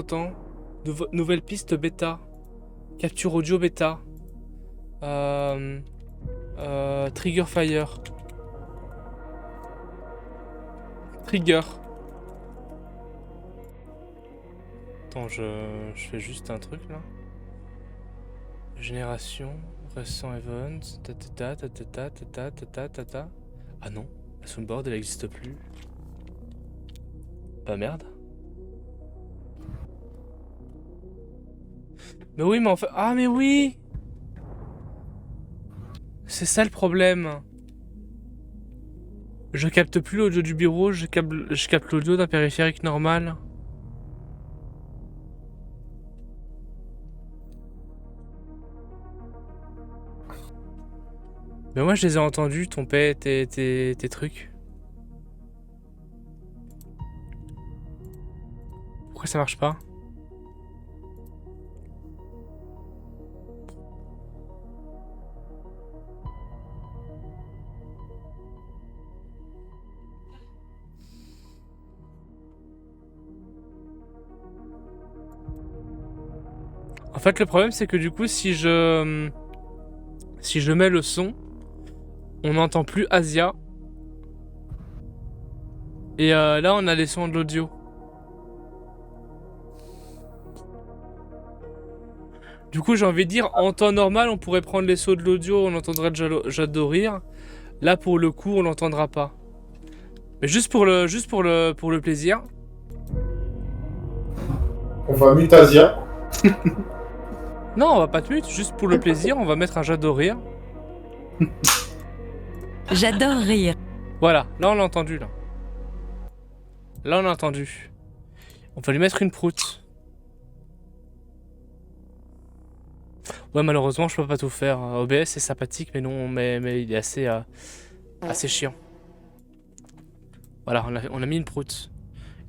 Nouvelle piste bêta. Capture audio bêta. Trigger fire. Trigger. Attends, je fais juste un truc là. Génération, récent event, ta. Ah non, la soundboard elle existe plus. Bah merde. Mais oui, mais en fait... Ah mais oui! C'est ça le problème. Je capte plus l'audio du bureau, je capte l'audio d'un périphérique normal. Mais moi je les ai entendus, ton père, tes trucs. Pourquoi ça marche pas? En fait, le problème, c'est que du coup, si je mets le son, on n'entend plus Asia. Et là, on a les sons de l'audio. Du coup, j'ai envie de dire, en temps normal, on pourrait prendre les sauts de l'audio, on entendrait Jado rire. Là, pour le coup, on l'entendra pas. Mais juste pour le plaisir. On va mute Asia. Non, on va pas te mute, juste pour le plaisir, on va mettre un Jado rire. J'adore rire. Voilà, là on l'a entendu, là. Là on l'a entendu. On va lui mettre une proute. Ouais, malheureusement, je peux pas tout faire. OBS c'est sympathique, mais non, mais il est assez chiant. Voilà, on a mis une proute.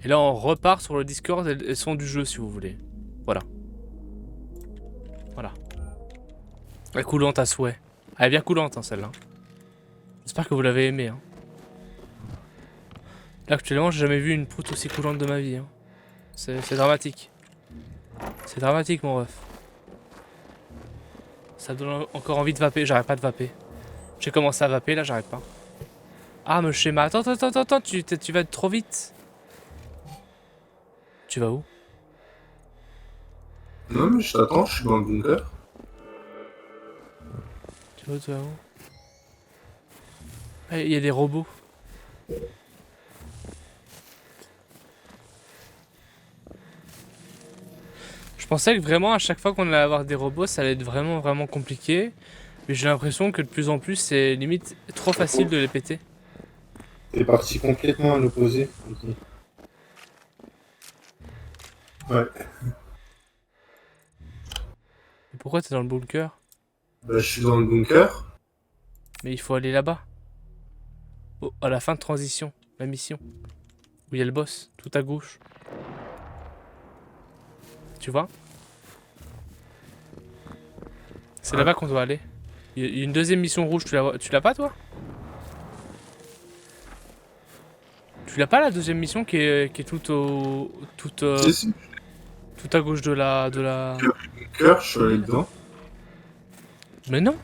Et là on repart sur le Discord et le son du jeu, si vous voulez. Voilà. Voilà. Elle est coulante à souhait. Elle est bien coulante, hein, celle-là. J'espère que vous l'avez aimée. Hein. Là, actuellement, j'ai jamais vu une proute aussi coulante de ma vie. Hein. C'est dramatique. C'est dramatique, mon ref. Ça me donne encore envie de vaper. J'arrête pas de vaper. J'ai commencé à vaper, là, j'arrête pas. Ah, me schéma. Attends, tu vas trop vite. Tu vas où? Non, mais je t'attends, je suis dans le bunker. Tu vas où? Il y a des robots. Je pensais que vraiment à chaque fois qu'on allait avoir des robots, ça allait être vraiment compliqué. Mais j'ai l'impression que de plus en plus, c'est limite trop facile de les péter. T'es parti complètement à l'opposé. Ok. Ouais. Mais pourquoi t'es dans le bunker? Bah, je suis dans le bunker. Mais il faut aller là-bas. Oh, à la fin de transition, la mission. Où il y a le boss, tout à gauche. Tu vois? C'est là-bas qu'on doit aller. Il y a une deuxième mission rouge, tu l'as pas toi? Tu l'as pas la deuxième mission qui est toute Si. tout à gauche de la... Bunker, je suis allé dedans. Mais non,